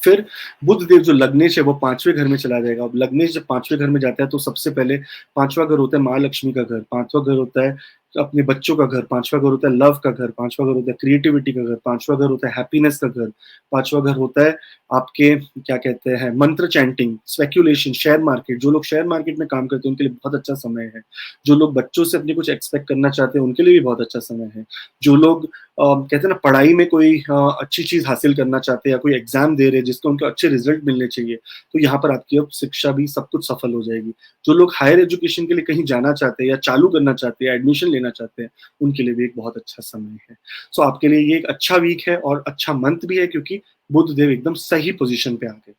फिर बुध देव जो लग्नेश है वो 5वें घर में चला जाएगा। अब लग्नेश जब 5वें घर में जाता है तो सबसे पहले 5वां घर होता है महालक्ष्मी का घर, 5वां घर होता है अपने बच्चों का घर, 5वां घर होता है लव का घर, 5वां घर होता है क्रिएटिविटी का घर, 5वां घर होता है हैप्पीनेस का घर, 5वां घर होता है आपके क्या कहते हैं मंत्र चैंटिंग, स्पेक्यूलेशन, शेयर मार्केट। जो लोग शेयर मार्केट में काम करते हैं उनके लिए बहुत अच्छा समय है। जो लोग बच्चों से अपने कुछ एक्सपेक्ट करना चाहते हैं उनके लिए भी बहुत अच्छा समय है। जो लोग कहते हैं ना पढ़ाई में कोई अच्छी चीज हासिल करना चाहते हैं या कोई एग्जाम दे रहे हैं जिसको उनको अच्छे रिजल्ट मिलने चाहिए, तो यहाँ पर आपकी अब शिक्षा भी सब कुछ सफल हो जाएगी। जो लोग हायर एजुकेशन के लिए कहीं जाना चाहते हैं या चालू करना चाहते हैं, एडमिशन लेना चाहते हैं, उनके लिए भी एक बहुत अच्छा समय है। सो आपके लिए ये एक अच्छा वीक है और अच्छा मंथ भी है, क्योंकि बुध देव एकदम सही पोजीशन पे आ गए।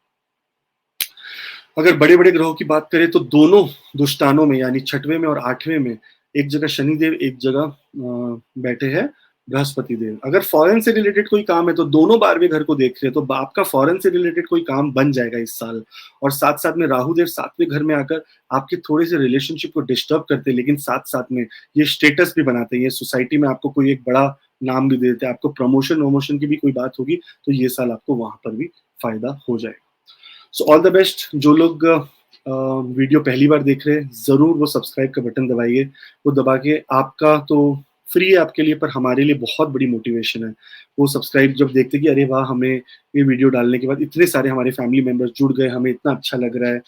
अगर बड़े बड़े ग्रहों की बात करें तो दोनों दुष्टानों में यानी 6वें में और 8वें में एक जगह शनिदेव, एक जगह बैठे हैं बृहस्पति देव। अगर फॉरेन से रिलेटेड कोई काम है तो दोनों 12वें घर को देख रहे हैं, तो आपका फॉरेन से रिलेटेड कोई काम बन जाएगा इस साल। और साथ साथ में राहु देव 7वें घर में आकर आपके थोड़े से रिलेशनशिप को डिस्टर्ब करते हैं, लेकिन साथ साथ में ये स्टेटस भी बनाते हैं, ये सोसाइटी में आपको कोई एक बड़ा नाम भी देते हैं। आपको प्रमोशन वमोशन की भी कोई बात होगी तो ये साल आपको वहां पर भी फायदा हो जाएगा। So all the best. जो लोग वीडियो पहली बार देख रहे हैं जरूर वो सब्सक्राइब का बटन दबाइए, वो दबा के, आपका तो फ्री है आपके लिए पर हमारे लिए बहुत बड़ी मोटिवेशन है। वो सब्सक्राइब जब देखते कि अरे वाह, हमें ये वीडियो डालने के बाद इतने सारे हमारे फैमिली मेंबर्स जुड़ गए, हमें इतना अच्छा लग रहा है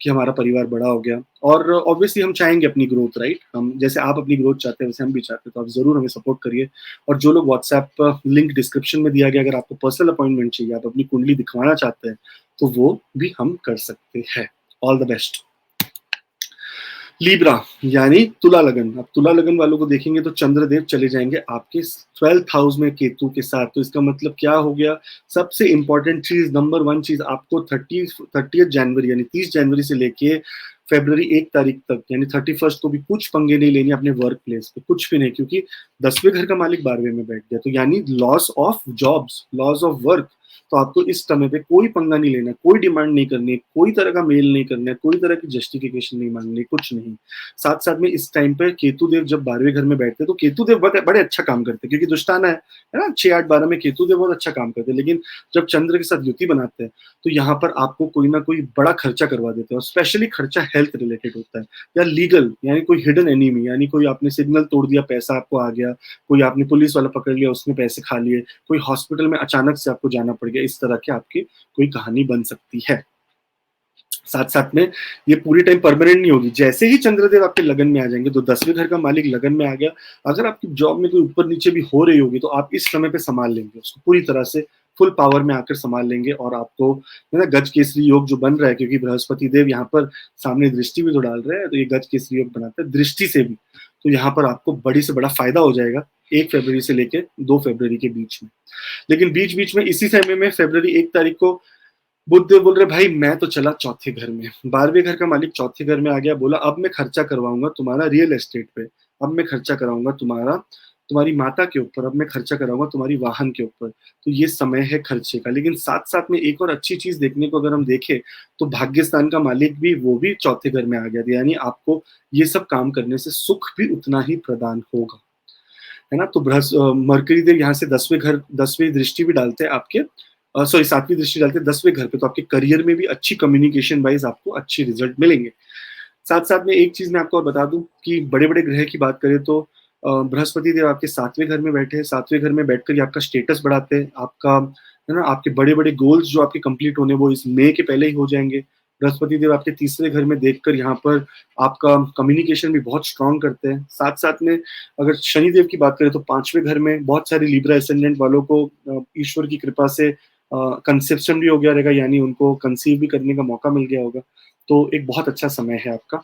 कि हमारा परिवार बड़ा हो गया। और ऑब्वियसली हम चाहेंगे अपनी ग्रोथ, राइट, हम जैसे आप अपनी ग्रोथ चाहते हैं वैसे हम भी चाहते हैं, तो आप जरूर हमें सपोर्ट करिए। और जो लोग व्हाट्सएप लिंक डिस्क्रिप्शन में दिया गया, अगर आपको पर्सनल अपॉइंटमेंट चाहिए, आप अपनी कुंडली दिखवाना चाहते हैं, तो वो भी हम कर सकते हैं। All the best. लीब्रा यानी तुला लगन। अब तुला लगन वालों को देखेंगे तो चंद्रदेव चले जाएंगे आपके 12th हाउस में केतु के साथ। तो इसका मतलब क्या हो गया? सबसे इंपॉर्टेंट चीज, नंबर 1 चीज, आपको 30 जनवरी यानी 30 जनवरी से लेके फरवरी 1 तारीख तक यानी 31 को भी कुछ पंगे नहीं लेनी अपने वर्क प्लेस पे, कुछ भी नहीं, क्योंकि 10वें घर का मालिक 12वें में बैठ गया। तो यानी loss of jobs, loss of work, तो आपको इस समय पे कोई पंगा नहीं लेना, कोई डिमांड नहीं करनी, कोई तरह का मेल नहीं करना है, कोई तरह की जस्टिफिकेशन नहीं मांगनी, कुछ नहीं। साथ-साथ में इस टाइम पे केतु देव जब 12वें घर में बैठते हैं, तो केतु देव बड़े अच्छा काम करते हैं, क्योंकि दुष्टाना है ना? 6, 8, 12 में केतु देव बहुत अच्छा काम करते हैं, लेकिन जब चंद्र के साथ युति बनाते हैं, तो यहाँ पर आपको कोई ना कोई बड़ा खर्चा करवा देते हैं, और स्पेशली खर्चा हेल्थ रिलेटेड होता है या लीगल, यानी कोई हिडन एनिमी, यानी कोई आपने सिग्नल तोड़ दिया, पैसा आपको आ गया, कोई आपने पुलिस वाला पकड़ लिया, उसने पैसे खा लिए, कोई हॉस्पिटल में अचानक से आपको जाना पड़ गया, इस तरह की आपकी कोई कहानी बन सकती है। साथ-साथ में ये पूरी टाइम परमानेंट नहीं होगी। जैसे ही चंद्रदेव आपके लगन में आ जाएँगे, तो 10वें घर का मालिक लगन में आ गया, अगर आपकी जॉब में कोई ऊपर-नीचे भी हो रही होगी, तो आप इस समय पे सँभाल लेंगे उसको पूरी तरह से, फुल पावर में आकर सँभाल लेंगे, और आपको है ना गज केसरी योग जो बन रहा है, क्योंकि बृहस्पति देव यहाँ पर सामने दृष्टि भी तो डाल रहे हैं, तो ये गज केसरी योग बनाता है दृष्टि से भी। तो यहाँ पर आपको बड़ी से बड़ा फ़ायदा हो जाएगा 1 फरवरी से लेके 2 फरवरी के बीच में। लेकिन बीच-बीच में इसी समय में फरवरी 1 तारीख को बुधदेव बोल रहे भाई मैं तो चला चौथे घर में। 12वें घर का मालिक चौथे घर में आ गया, बोला अब मैं खर्चा करवाऊँगा तुम्हारा रियल एस्टेट पे, अब मैं खर्चा कराऊँगा तुम्हारी माता के ऊपर, अब मैं खर्चा कराऊँगा तुम्हारी वाहन के ऊपर। तो ये समय है खर्चे का। लेकिन साथ-साथ में एक और अच्छी चीज़ देखने को अगर हम देखें, तो भाग्यस्थान का मालिक भी वो भी चौथे घर में आ गया। यानी आपको ये सब काम करने से सुख भी उतना ही प्रदान होगा। है ना? तो मरकरी देव यहाँ से 10वीं दृष्टि भी डालते हैं आपके, सॉरी 7वीं दृष्टि डालते हैं 10वें घर पे, तो आपके करियर में भी अच्छी कम्युनिकेशन वाइज़ आपको अच्छे रिज़ल्ट मिलेंगे। साथ-साथ में एक चीज़ मैं आपको और बता दूँ कि बड़े-बड़े ग्रह की बात करें तो बृहस्पति देव आपके 7वें घर में बैठे हैं, 7वें घर में बैठकर ये आपका स्टेटस बढ़ाते हैं, आपका है ना? आपके बड़े-बड़े गोल्स जो आपके कंप्लीट होने वो इस मई के पहले ही हो जाएँगे। बृहस्पति देव आपके तीसरे घर में देखकर यहाँ पर आपका कम्युनिकेशन भी बहुत स्ट्रॉन्ग करते हैं। साथ-साथ में अगर शनिदेव की बात करें तो 5वें घर में बहुत सारे लिब्रा एसेंडेंट वालों को ईश्वर की कृपा से कंसेप्शन भी हो गया रहेगा, यानी उनको कंसीव भी करने का मौका मिल गया होगा। तो एक बहुत अच्छा समय है आपका,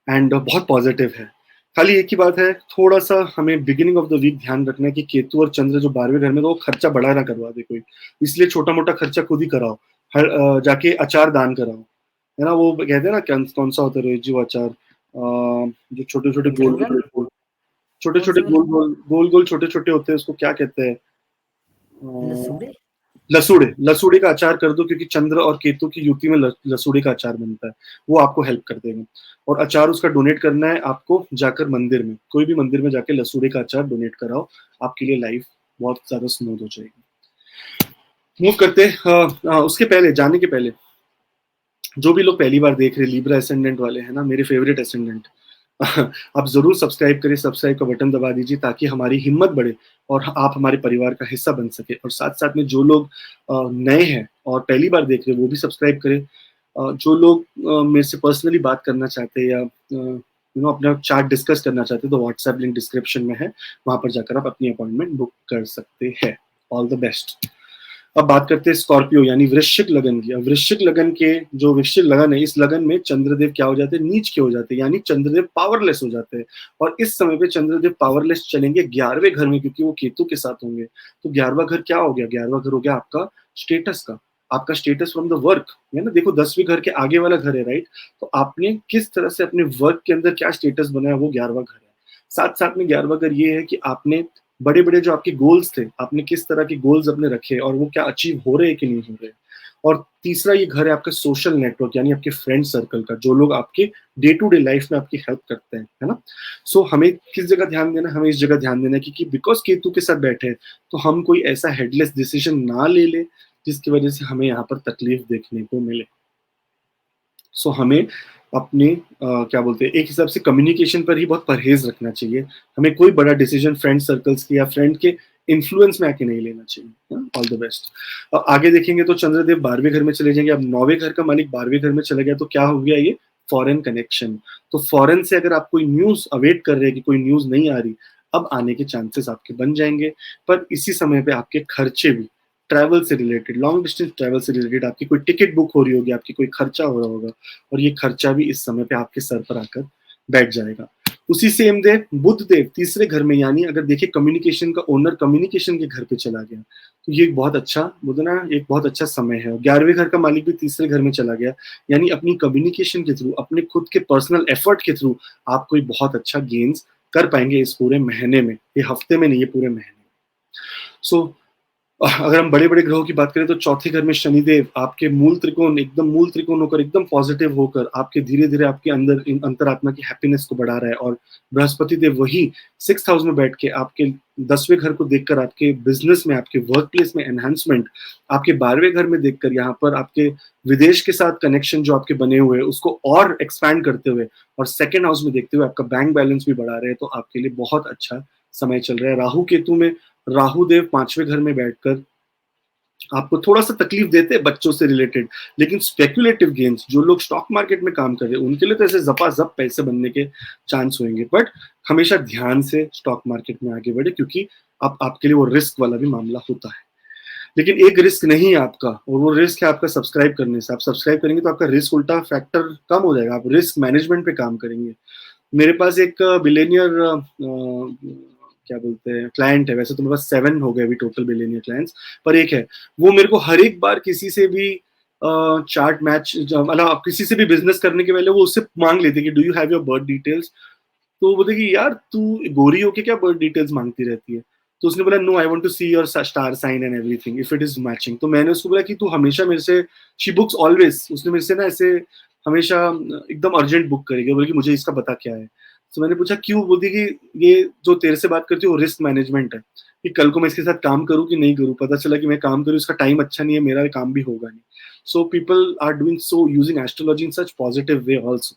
एंड बहुत पॉजिटिव है। खाली एक ही बात है, थोड़ा-सा हमें बिगिनिंग ऑफ द वीक ध्यान रखना है कि केतु और चंद्र जो 12वें घर में, तो वो खर्चा बड़ा ना करवा दे कोई। इसलिए छोटा-मोटा खर्चा खुद ही कराओ। जाके अचार दान कराओ। है ना? वो कहते हैं ना कौन-सा होता है रोहित जी वो अचार, जो छोटे-छोटे चंद्रगण? गोल-गोल कौन छोटे-छोटे से वाले? गोल-गोल छोटे-छोटे होते हैं, उसको क्या कहते हैं? अ लसूड़े? लसूड़े का अचार कर दो, क्योंकि चंद्र और केतु की युति में लसूड़े का अचार बनता है, वो आपको हेल्प कर देगा। और अचार उसका डोनेट करना है आपको जाकर मंदिर में, कोई भी मंदिर में जाके लसूड़े का अचार डोनेट कराओ, आपके लिए लाइफ बहुत ज्यादा स्मूथ हो जाएगी। मूव करते उसके पहले, जाने के पहले, जो भी लोग पहली बार देख रहे लिब्रा एसेंडेंट वाले हैं ना, मेरे फेवरेट एसेंडेंट, आप जरूर सब्सक्राइब करिए, सब्सक्राइब का बटन दबा दीजिए ताकि हमारी हिम्मत बढ़े और आप हमारे परिवार का हिस्सा बन सके। और साथ साथ में जो लोग नए हैं और पहली बार देख रहे हैं वो भी सब्सक्राइब करें। जो लोग मेरे से पर्सनली बात करना चाहते हैं या अपना चार्ट डिस्कस करना चाहते हैं, तो व्हाट्सएप लिंक डिस्क्रिप्शन में है, वहां पर जाकर आप अपनी अपॉइंटमेंट बुक कर सकते हैं। All the best. अब बात करते हैं स्कॉर्पियो यानी वृश्चिक लगन की। वृश्चिक लगन के जो वृश्चिक लगन है, इस लगन में चंद्रदेव क्या हो जाते हैं? नीच के हो जाते हैं, यानी चंद्रदेव पावरलेस हो जाते हैं। और इस समय पे चंद्रदेव पावरलेस चलेंगे 11वें घर में, क्योंकि वो केतु के साथ होंगे। तो 11वां घर क्या हो गया? 11वां घर हो गया आपका स्टेटस का, आपका स्टेटस फ्रॉम द वर्क, है ना? देखो 10वीं घर के आगे वाला घर है, राइट? तो आपने किस तरह से अपने वर्क के अंदर क्या स्टेटस बनाया, वो 11वां घर है। साथ साथ में 11वां घर ये है कि आपने बड़े-बड़े जो आपके गोल्स थे, आपने किस तरह के गोल्स अपने रखे और वो क्या अचीव हो रहे हैं कि नहीं हो रहे। और तीसरा ये घर है आपका सोशल नेटवर्क, यानी आपके फ्रेंड सर्कल का, जो लोग आपके डे टू डे लाइफ में आपकी हेल्प करते हैं, है ना? सो हमें किस जगह ध्यान देना है? हमें इस जगह ध्यान देना है कि बिकॉज़ केतु के साथ बैठे हैं, तो हम कोई ऐसा हेडलेस डिसीजन ना ले लें, जिसकी वजह से हमें यहाँ पर तकलीफ देखने को मिले। सो हमें अपने क्या बोलते हैं, एक हिसाब से कम्युनिकेशन पर ही बहुत परहेज रखना चाहिए। हमें कोई बड़ा डिसीजन फ्रेंड सर्कल्स की या फ्रेंड के इन्फ्लुएंस में आके नहीं लेना चाहिए। All the best. आगे देखेंगे तो चंद्रदेव 12वें घर में चले जाएंगे। अब 9वें घर का मालिक 12वें घर में चला गया, तो क्या हो गया? ये फॉरेन कनेक्शन। तो फॉरेन से अगर आप कोई न्यूज अवेट कर रहे हैं कि कोई न्यूज नहीं आ रही, अब आने के चांसेस आपके बन जाएंगे। पर इसी समय पे आपके खर्चे भी, ट्रैवल से रिलेटेड, लॉन्ग डिस्टेंस ट्रैवल से रिलेटेड आपकी कोई टिकट बुक हो रही होगी, आपकी कोई खर्चा हो रहा होगा, और ये खर्चा भी इस समय पे आपके सर पर आकर बैठ जाएगा। उसी सेम डे बुध देव तीसरे घर में, यानी अगर देखिए कम्युनिकेशन का ओनर कम्युनिकेशन के घर पे चला गया, तो ये एक बहुत अच्छा बुधना, एक बहुत अच्छा समय है। 11वें घर का मालिक भी तीसरे घर में चला गया, यानी अपनी कम्युनिकेशन के थ्रू, अपने खुद के पर्सनल एफर्ट के थ्रू आप कोई बहुत अच्छा गेन्स कर पाएंगे इस पूरे महीने में, ये हफ्ते में नहीं, ये पूरे महीने में। सो अगर हम बड़े बड़े ग्रहों की बात करें तो चौथे घर में शनिदेव आपके मूल त्रिकोण, एकदम मूल त्रिकोण होकर, एकदम पॉजिटिव होकर आपके धीरे धीरे आपके अंदर अंतरात्मा की हैप्पीनेस को बढ़ा रहा है। और बृहस्पति देव वही 6th हाउस में बैठ के आपके 10वें घर को देखकर आपके बिजनेस में, आपके वर्क प्लेस में एनहांसमेंट, आपके 12वें घर में देखकर यहाँ पर आपके विदेश के साथ कनेक्शन जो आपके बने हुए हैं उसको और एक्सपैंड करते हुए, और 2nd हाउस में देखते हुए आपका बैंक बैलेंस भी बढ़ा रहे हैं। तो आपके लिए बहुत अच्छा समय चल रहा है। राहु केतु में राहु देव 5वें घर में बैठकर आपको थोड़ा सा तकलीफ देते हैं बच्चों से रिलेटेड, लेकिन स्पेक्युलेटिव गेम्स, जो लोग स्टॉक मार्केट में काम कर रहे हैं उनके लिए तो ऐसे जपाजप पैसे बनने के चांस होंगे। बट हमेशा ध्यान से स्टॉक मार्केट में आगे बढ़े, क्योंकि आपके लिए वो रिस्क वाला भी मामला होता है। लेकिन एक रिस्क नहीं है आपका, और वो रिस्क है आपका सब्सक्राइब करने से। आप सब्सक्राइब करेंगे तो आपका रिस्क उल्टा फैक्टर कम हो जाएगा, आप रिस्क मैनेजमेंट पे काम करेंगे। मेरे पास एक बिलेनियर क्या बोलते हैं क्लाइंट है, वैसे तो मेरे पास 7 हो गए अभी टोटल बिलेनियर क्लाइंट्स, पर एक है, वो मेरे को हर एक बार किसी से भी चार्ट मैच, मतलब आप किसी से भी बिजनेस करने के पहले वो उससे मांग लेते कि do you have your birth details. तो वो बोलते कि यार तू गोरी होके क्या बर्थ डिटेल्स मांगती रहती है। तो उसने बोला no, I want to see your star sign and everything if it is matching. तो मैंने उसको बोला कि तू हमेशा मेरे से, शी बुक्स ऑलवेज, उसने मेरे से ना ऐसे हमेशा एकदम अर्जेंट बुक करेगी, बोले कि मुझे इसका बता क्या है। तो मैंने पूछा क्यों, बोलती कि ये जो तेरे से बात करती है वो रिस्क मैनेजमेंट है, कि कल को मैं इसके साथ काम करूं कि नहीं करूं, पता चला कि मैं काम करूं इसका टाइम अच्छा नहीं है, मेरा काम भी होगा नहीं। So people are doing so using astrology in such positive way also.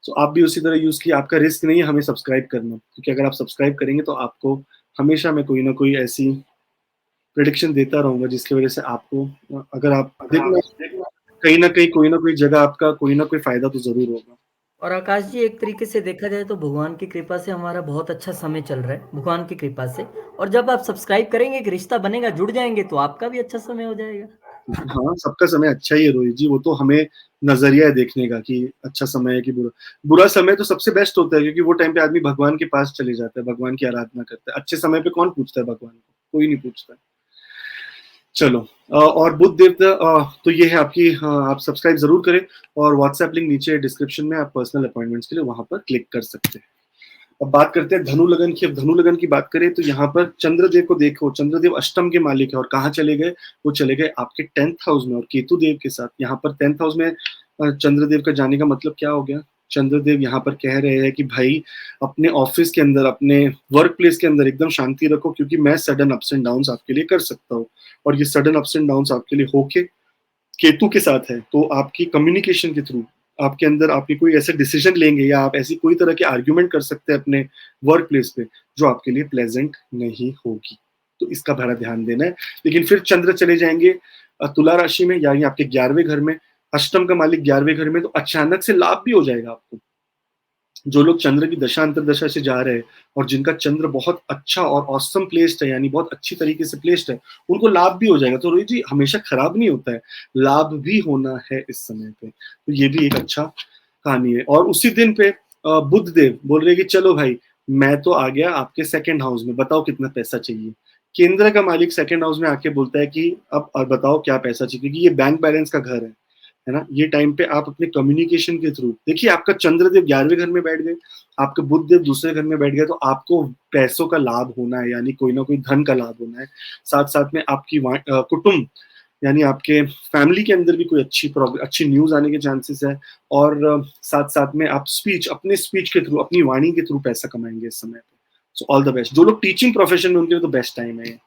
तो आप भी उसी तरह यूज किए। आपका रिस्क नहीं है हमें सब्सक्राइब करना, क्योंकि अगर आप सब्सक्राइब करेंगे तो आपको हमेशा मैं कोई ना कोई ऐसी प्रिडिक्शन देता रहूंगा जिसकी वजह से आपको, अगर आप देखना, कहीं ना कहीं कोई ना कोई जगह आपका कोई ना कोई फायदा तो जरूर होगा। और आकाश जी, एक तरीके से देखा जाए तो भगवान की कृपा से हमारा बहुत अच्छा समय चल रहा है, भगवान की कृपा से। और जब आप सब्सक्राइब करेंगे, एक रिश्ता बनेगा, जुड़ जाएंगे, तो आपका भी अच्छा समय हो जाएगा। हाँ, सबका समय अच्छा ही है रोहित जी, वो तो हमें नजरिया है देखने का कि अच्छा समय है कि बुरा। बुरा समय तो सबसे बेस्ट होता है, क्योंकि वो टाइम पे आदमी भगवान के पास चले जाता है, भगवान की आराधना करता है। अच्छे समय पे कौन पूछता है भगवान को, कोई नहीं पूछता। चलो, और बुध देवता, तो ये है आपकी, आप सब्सक्राइब जरूर करें, और व्हाट्सएप लिंक नीचे डिस्क्रिप्शन में, आप पर्सनल अपॉइंटमेंट्स के लिए वहां पर क्लिक कर सकते हैं। अब बात करते हैं धनु लगन की। अब धनु लगन की बात करें तो यहाँ पर चंद्रदेव को देखो, चंद्रदेव अष्टम के मालिक है, और कहाँ चले गए, वो चले गए आपके 10th हाउस में, और केतु देव के साथ। यहाँ पर 10th हाउस में चंद्रदेव का जाने का मतलब क्या हो गया, चंद्रदेव यहाँ पर कह रहे हैं कि भाई अपने ऑफिस के अंदर, अपने वर्क प्लेस के अंदर एकदम शांति रखो, क्योंकि मैं सडन अप्स एंड डाउन आपके लिए कर सकता हूँ। और ये सडन अप्स एंड डाउन आपके लिए होके केतु के साथ है, तो आपकी कम्युनिकेशन के थ्रू आपके अंदर आपकी कोई ऐसे डिसीजन लेंगे, या आप ऐसी कोई तरह के आर्ग्यूमेंट कर सकते हैं अपने वर्क प्लेस पे जो आपके लिए प्लेजेंट नहीं होगी। तो इसका बड़ा ध्यान देना है। लेकिन फिर चंद्र चले जाएंगे तुला राशि में, यानी आपके 11वें घर में, अष्टम का मालिक 11वें घर में, तो अचानक से लाभ भी हो जाएगा आपको। जो लोग चंद्र की दशा अंतरदशा से जा रहे हैं, और जिनका चंद्र बहुत अच्छा और ऑसम प्लेस्ड है, यानी बहुत अच्छी तरीके से प्लेस्ड है, उनको लाभ भी हो जाएगा। तो रोहित जी, हमेशा खराब नहीं होता है, लाभ भी होना है इस समय पे, तो ये भी एक अच्छा कहानी है। और उसी दिन पे बुध देव बोल रहे कि चलो भाई, मैं तो आ गया आपके 2nd हाउस में, बताओ कितना पैसा चाहिए। केंद्र का मालिक 2nd हाउस में आके बोलता है कि अब और बताओ क्या पैसा चाहिए, क्योंकि ये बैंक बैलेंस का घर है ना। ये टाइम पे आप अपने कम्युनिकेशन के थ्रू, देखिए आपका चंद्रदेव 11वें घर में बैठ गए, आपके बुध देव दूसरे घर में बैठ गए, तो आपको पैसों का लाभ होना है, यानी कोई ना कोई धन का लाभ होना है। साथ साथ में आपकी कुटुंब, यानी आपके फैमिली के अंदर भी कोई अच्छी न्यूज आने के चांसेस है। और साथ साथ में आप अपने स्पीच के थ्रू, अपनी वाणी के थ्रू पैसा कमाएंगे इस समय पे। So all the best. जो लोग टीचिंग प्रोफेशन में, उनके लिए तो बेस्ट टाइम है।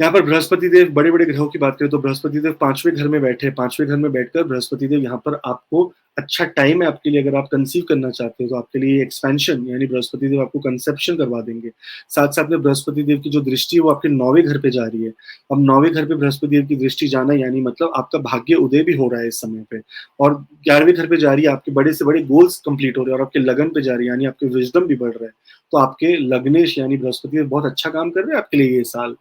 यहाँ पर बृहस्पति देव, बड़े बड़े ग्रहों की बात करें तो बृहस्पति देव 5वें घर में बैठे, 5वें घर में बैठकर बृहस्पति देव यहाँ पर आपको अच्छा टाइम है आपके लिए। अगर आप कंसीव करना चाहते हो तो आपके लिए एक्सपेंशन, यानी बृहस्पति देव आपको कंसेप्शन करवा देंगे। साथ साथ में बृहस्पति देव की जो दृष्टि है वो आपके 9वें घर पे जा रही है। अब 9वें घर पे बृहस्पति देव की दृष्टि जाना, यानी मतलब आपका भाग्य उदय भी हो रहा है इस समय पे। और 11वें घर पे जा रही है, आपके बड़े से बड़े गोल्स कंप्लीट हो रहे हैं, और आपके लगन पे जा रही है, यानी आपके विजडम भी बढ़ रहा है। तो आपके लग्नेश यानी बृहस्पति देव बहुत अच्छा काम कर रहे हैं आपके लिए ये साल।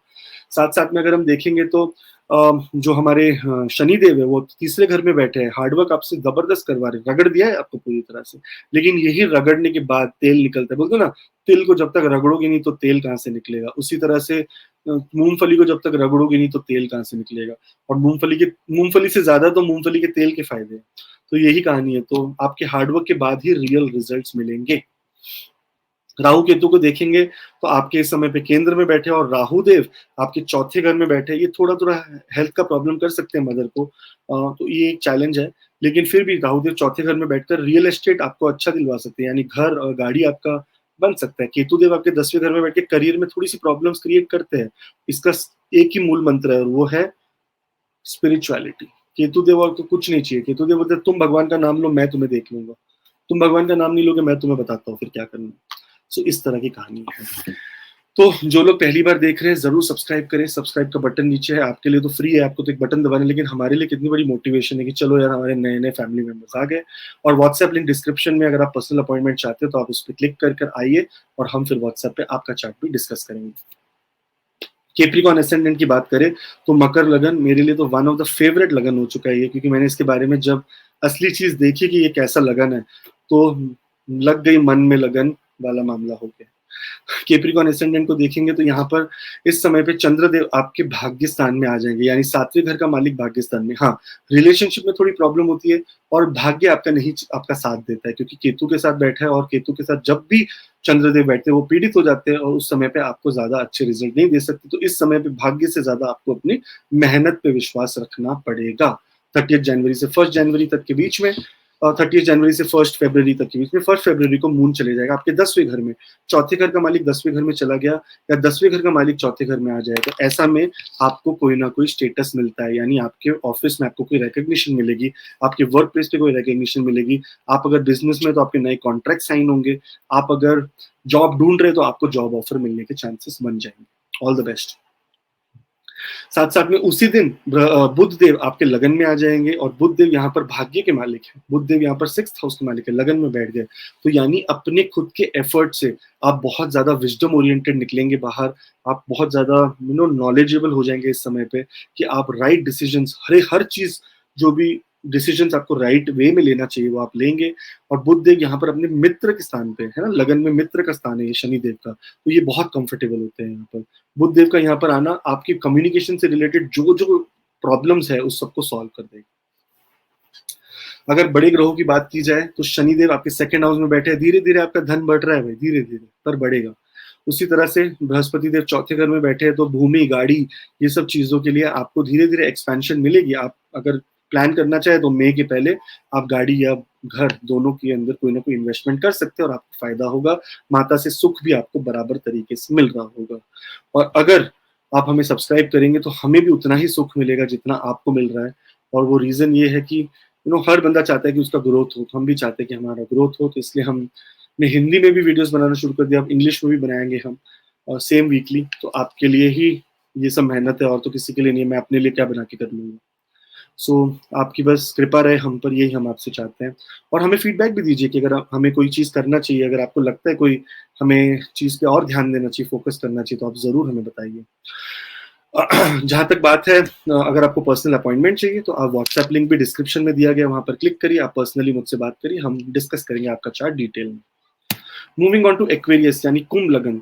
साथ साथ में अगर हम देखेंगे तो जो हमारे शनिदेव है वो 3रे घर में बैठे हैं, हार्डवर्क आपसे जबरदस्त करवा रहे, रगड़ दिया है आपको पूरी तरह से। लेकिन यही रगड़ने के बाद तेल निकलता है, बोलते ना, तिल को जब तक रगड़ोगे नहीं तो तेल कहाँ से निकलेगा, उसी तरह से मूंगफली को जब तक रगड़ोगे नहीं तो तेल कहाँ से निकलेगा। और मूंगफली से ज्यादा तो मूंगफली के तेल के फायदे हैं। तो यही कहानी है। तो आपके हार्डवर्क के बाद ही रियल रिजल्ट्स मिलेंगे। राहु केतु को देखेंगे तो आपके इस समय पे केंद्र में बैठे और राहु देव आपके चौथे घर में बैठे, ये थोड़ा थोड़ा हेल्थ का प्रॉब्लम कर सकते हैं मदर को, तो ये एक चैलेंज है। लेकिन फिर भी राहु देव चौथे घर में बैठकर रियल एस्टेट आपको अच्छा दिलवा सकते हैं, यानी घर और गाड़ी आपका बन सकता है। केतु देव आपके 10वें घर में बैठ के करियर में थोड़ी सी प्रॉब्लम्स क्रिएट करते हैं। इसका एक ही मूल मंत्र है और वो है स्पिरिचुअलिटी। केतु देव और तो कुछ नहीं चाहिए। केतु देव बोलते तुम भगवान का नाम लो, मैं तुम्हें देख लूंगा। तुम भगवान का नाम नहीं लोगे, मैं तुम्हें बताता हूँ फिर क्या करना। सो इस तरह की कहानी है। तो जो लोग पहली बार देख रहे हैं जरूर सब्सक्राइब करें। सब्सक्राइब का बटन नीचे है, आपके लिए तो फ्री है, आपको तो एक बटन दबाना, लेकिन हमारे लिए कितनी बड़ी मोटिवेशन है कि चलो यार हमारे नए नए फैमिली मेंबर्स आ गए। और व्हाट्सएप लिंक डिस्क्रिप्शन में, अगर आप पर्सनल अपॉइंटमेंट चाहते हो तो आप उस पर क्लिक कर आइए और हम फिर व्हाट्सएप पे आपका चार्ट भी डिस्कस करेंगे। कैप्रिकॉर्न असेंडेंट की बात करें तो मकर लगन मेरे लिए तो वन ऑफ द फेवरेट लगन हो चुका है ये, क्योंकि मैंने इसके बारे में जब असली चीज देखी कि ये कैसा लगन है तो लग गई मन में लगन वाला मामला हो गया। कैप्रिकॉर्न असेंडेंट को देखेंगे तो यहाँ पर इस समय पे चंद्रदेव आपके भाग्य स्थान में आ जाएंगे, यानी 7वें घर का मालिक भाग्य स्थान में। हाँ, रिलेशनशिप में थोड़ी प्रॉब्लम होती है और भाग्य आपका नहीं आपका साथ देता है, क्योंकि केतु के साथ बैठा है और केतु के साथ जब भी चंद्रदेव बैठते हैं वो पीड़ित हो जाते हैं और उस समय पे आपको ज्यादा अच्छे रिजल्ट नहीं दे सकते। तो इस समय पे भाग्य से ज्यादा आपको अपनी मेहनत पे विश्वास रखना पड़ेगा। 30 जनवरी से 1 जनवरी तक के बीच में, 30 जनवरी से 1 फरवरी तक के बीच में, 1 फरवरी को मून चले जाएगा आपके 10वें घर में। चौथे घर का मालिक 10वें घर में चला गया या 10वें घर का मालिक चौथे घर में आ जाए, तो ऐसा में आपको कोई ना कोई स्टेटस मिलता है, यानी आपके ऑफिस में आपको कोई रिकग्निशन मिलेगी, आपके वर्क प्लेस पे कोई रिकग्निशन मिलेगी। आप अगर बिजनेस में तो आपके नए कॉन्ट्रैक्ट साइन होंगे, आप अगर जॉब ढूंढ रहे तो आपको जॉब ऑफर मिलने के चांसेस बन जाएंगे। All the best. साथ साथ में उसी दिन बुध देव आपके लगन में आ जाएंगे और बुध देव यहाँ पर भाग्य के मालिक है। बुध देव यहाँ पर 6th हाउस के मालिक है, लगन में बैठ गए, तो यानी अपने खुद के एफर्ट से आप बहुत ज्यादा विजडम ओरिएंटेड निकलेंगे बाहर। आप बहुत ज्यादा नॉलेजेबल हो जाएंगे इस समय पे कि आप राइट डिसीजंस, हर चीज जो भी डिसीजंस आपको राइट वे में लेना चाहिए वो आप लेंगे। और बुध देव यहाँ पर अपने मित्र के स्थान पे है ना, लगन में मित्र का स्थान है ये शनि देव का, तो ये बहुत कंफर्टेबल होते हैं यहाँ पर। बुध देव का यहाँ पर आना आपकी कम्युनिकेशन से रिलेटेड जो जो प्रॉब्लम्स है उस सबको सॉल्व कर देगा। अगर बड़े ग्रहों की बात की जाए तो शनिदेव आपके 2nd हाउस में बैठे हैं, धीरे धीरे आपका धन बढ़ रहा है भाई, धीरे धीरे पर बढ़ेगा। उसी तरह से बृहस्पति देव चौथे घर में बैठे हैं, तो भूमि, गाड़ी, ये सब चीजों के लिए आपको धीरे धीरे एक्सपेंशन मिलेगी। आप अगर प्लान करना चाहे तो मई के पहले आप गाड़ी या घर दोनों के अंदर कोई ना कोई इन्वेस्टमेंट कर सकते हैं और आपको फायदा होगा। माता से सुख भी आपको बराबर तरीके से मिल रहा होगा। और अगर आप हमें सब्सक्राइब करेंगे तो हमें भी उतना ही सुख मिलेगा जितना आपको मिल रहा है। और वो रीजन ये है कि हर बंदा चाहता है कि उसका ग्रोथ हो, तो हम भी चाहते हैं कि हमारा ग्रोथ हो, तो इसलिए हमने हिंदी में भी वीडियोस बनाना शुरू कर दिया, अब इंग्लिश में भी बनाएंगे हम सेम वीकली। तो आपके लिए ही ये सब मेहनत है और तो किसी के लिए नहीं, मैं अपने लिए क्या बना के कर लूंगा। सो आपकी बस कृपा रहे हम पर, यही हम आपसे चाहते हैं। और हमें फीडबैक भी दीजिए कि अगर हमें कोई चीज़ करना चाहिए, अगर आपको लगता है कोई हमें चीज़ पे और ध्यान देना चाहिए, फोकस करना चाहिए, तो आप ज़रूर हमें बताइए। जहां तक बात है, अगर आपको पर्सनल अपॉइंटमेंट चाहिए तो आप व्हाट्सएप लिंक भी डिस्क्रिप्शन में दिया गया, वहां पर क्लिक करिए, आप पर्सनली मुझसे बात करिए, हम डिस्कस करेंगे आपका चार्ट डिटेल में। मूविंग ऑन टू एक्वेरियस यानी कुंभ लगन।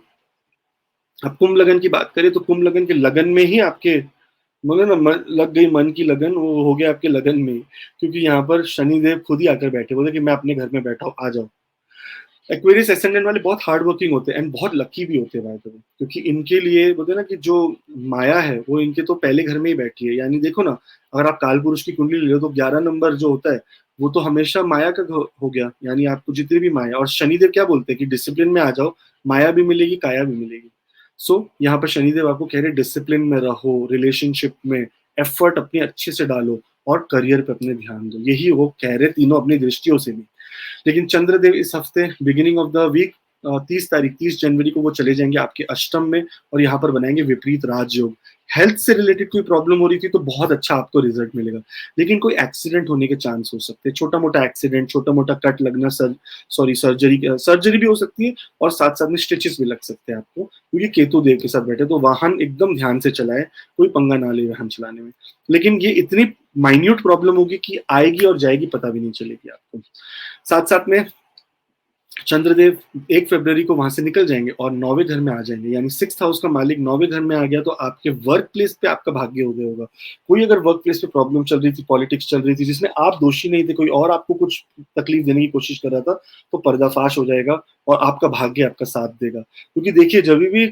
अब कुंभ लगन की बात करें तो कुंभ लगन के लगन में ही आपके मगर ना लग गई मन की लगन, वो हो गया आपके लगन में, क्योंकि यहाँ पर शनिदेव खुद ही आकर बैठे, बोले कि मैं अपने घर में बैठा हूँ, आ जाओ। एक्वेरियस एसेंडेंट वाले बहुत हार्ड वर्किंग होते हैं एंड बहुत लकी भी होते हैं भाई, क्योंकि इनके लिए बोलते हैं ना कि जो माया है वो इनके तो पहले घर में ही बैठी है। यानी देखो ना, अगर आप काल पुरुष की कुंडली ले लो तो 11 नंबर जो होता है वो तो हमेशा माया का हो गया, यानी आपको जितनी भी माया। और शनिदेव क्या बोलते हैं कि डिसिप्लिन में आ जाओ, माया भी मिलेगी, काया भी मिलेगी। सो यहाँ पर शनिदेव आपको कह रहे डिसिप्लिन में रहो, रिलेशनशिप में एफर्ट अपने अच्छे से डालो और करियर पे अपने ध्यान दो, यही वो कह रहे तीनों अपनी दृष्टियों से भी। लेकिन चंद्रदेव इस हफ्ते बिगिनिंग ऑफ द वीक 30 जनवरी को वो चले जाएंगे आपके अष्टम में और यहाँ पर बनाएंगे विपरीत राजयोग। हेल्थ से रिलेटेड कोई प्रॉब्लम हो रही थी तो बहुत अच्छा आपको रिजल्ट मिलेगा, लेकिन कोई एक्सीडेंट होने के चांस हो सकते हैं, छोटा मोटा एक्सीडेंट, छोटा मोटा कट लगना, सर्जरी भी हो सकती है और साथ साथ में स्टिचेस भी लग सकते हैं आपको, क्योंकि केतु देव के साथ बैठे। तो वाहन एकदम ध्यान से चलाए, कोई पंगा ना ले वाहन चलाने में। लेकिन ये इतनी माइन्यूट प्रॉब्लम होगी कि आएगी और जाएगी पता भी नहीं चलेगी आपको। साथ साथ में चंद्रदेव 1 फरवरी को वहां से निकल जाएंगे और 9वें घर में आ जाएंगे, यानी 6th हाउस का मालिक 9वें घर में आ गया तो आपके वर्क प्लेस पे आपका भाग्य उदय होगा। कोई अगर वर्क प्लेस पे प्रॉब्लम चल रही थी, पॉलिटिक्स चल रही थी, जिसमें आप दोषी नहीं थे, कोई और आपको कुछ तकलीफ देने की कोशिश कर रहा था, तो पर्दाफाश हो जाएगा और आपका भाग्य आपका साथ देगा। क्योंकि देखिए, जब भी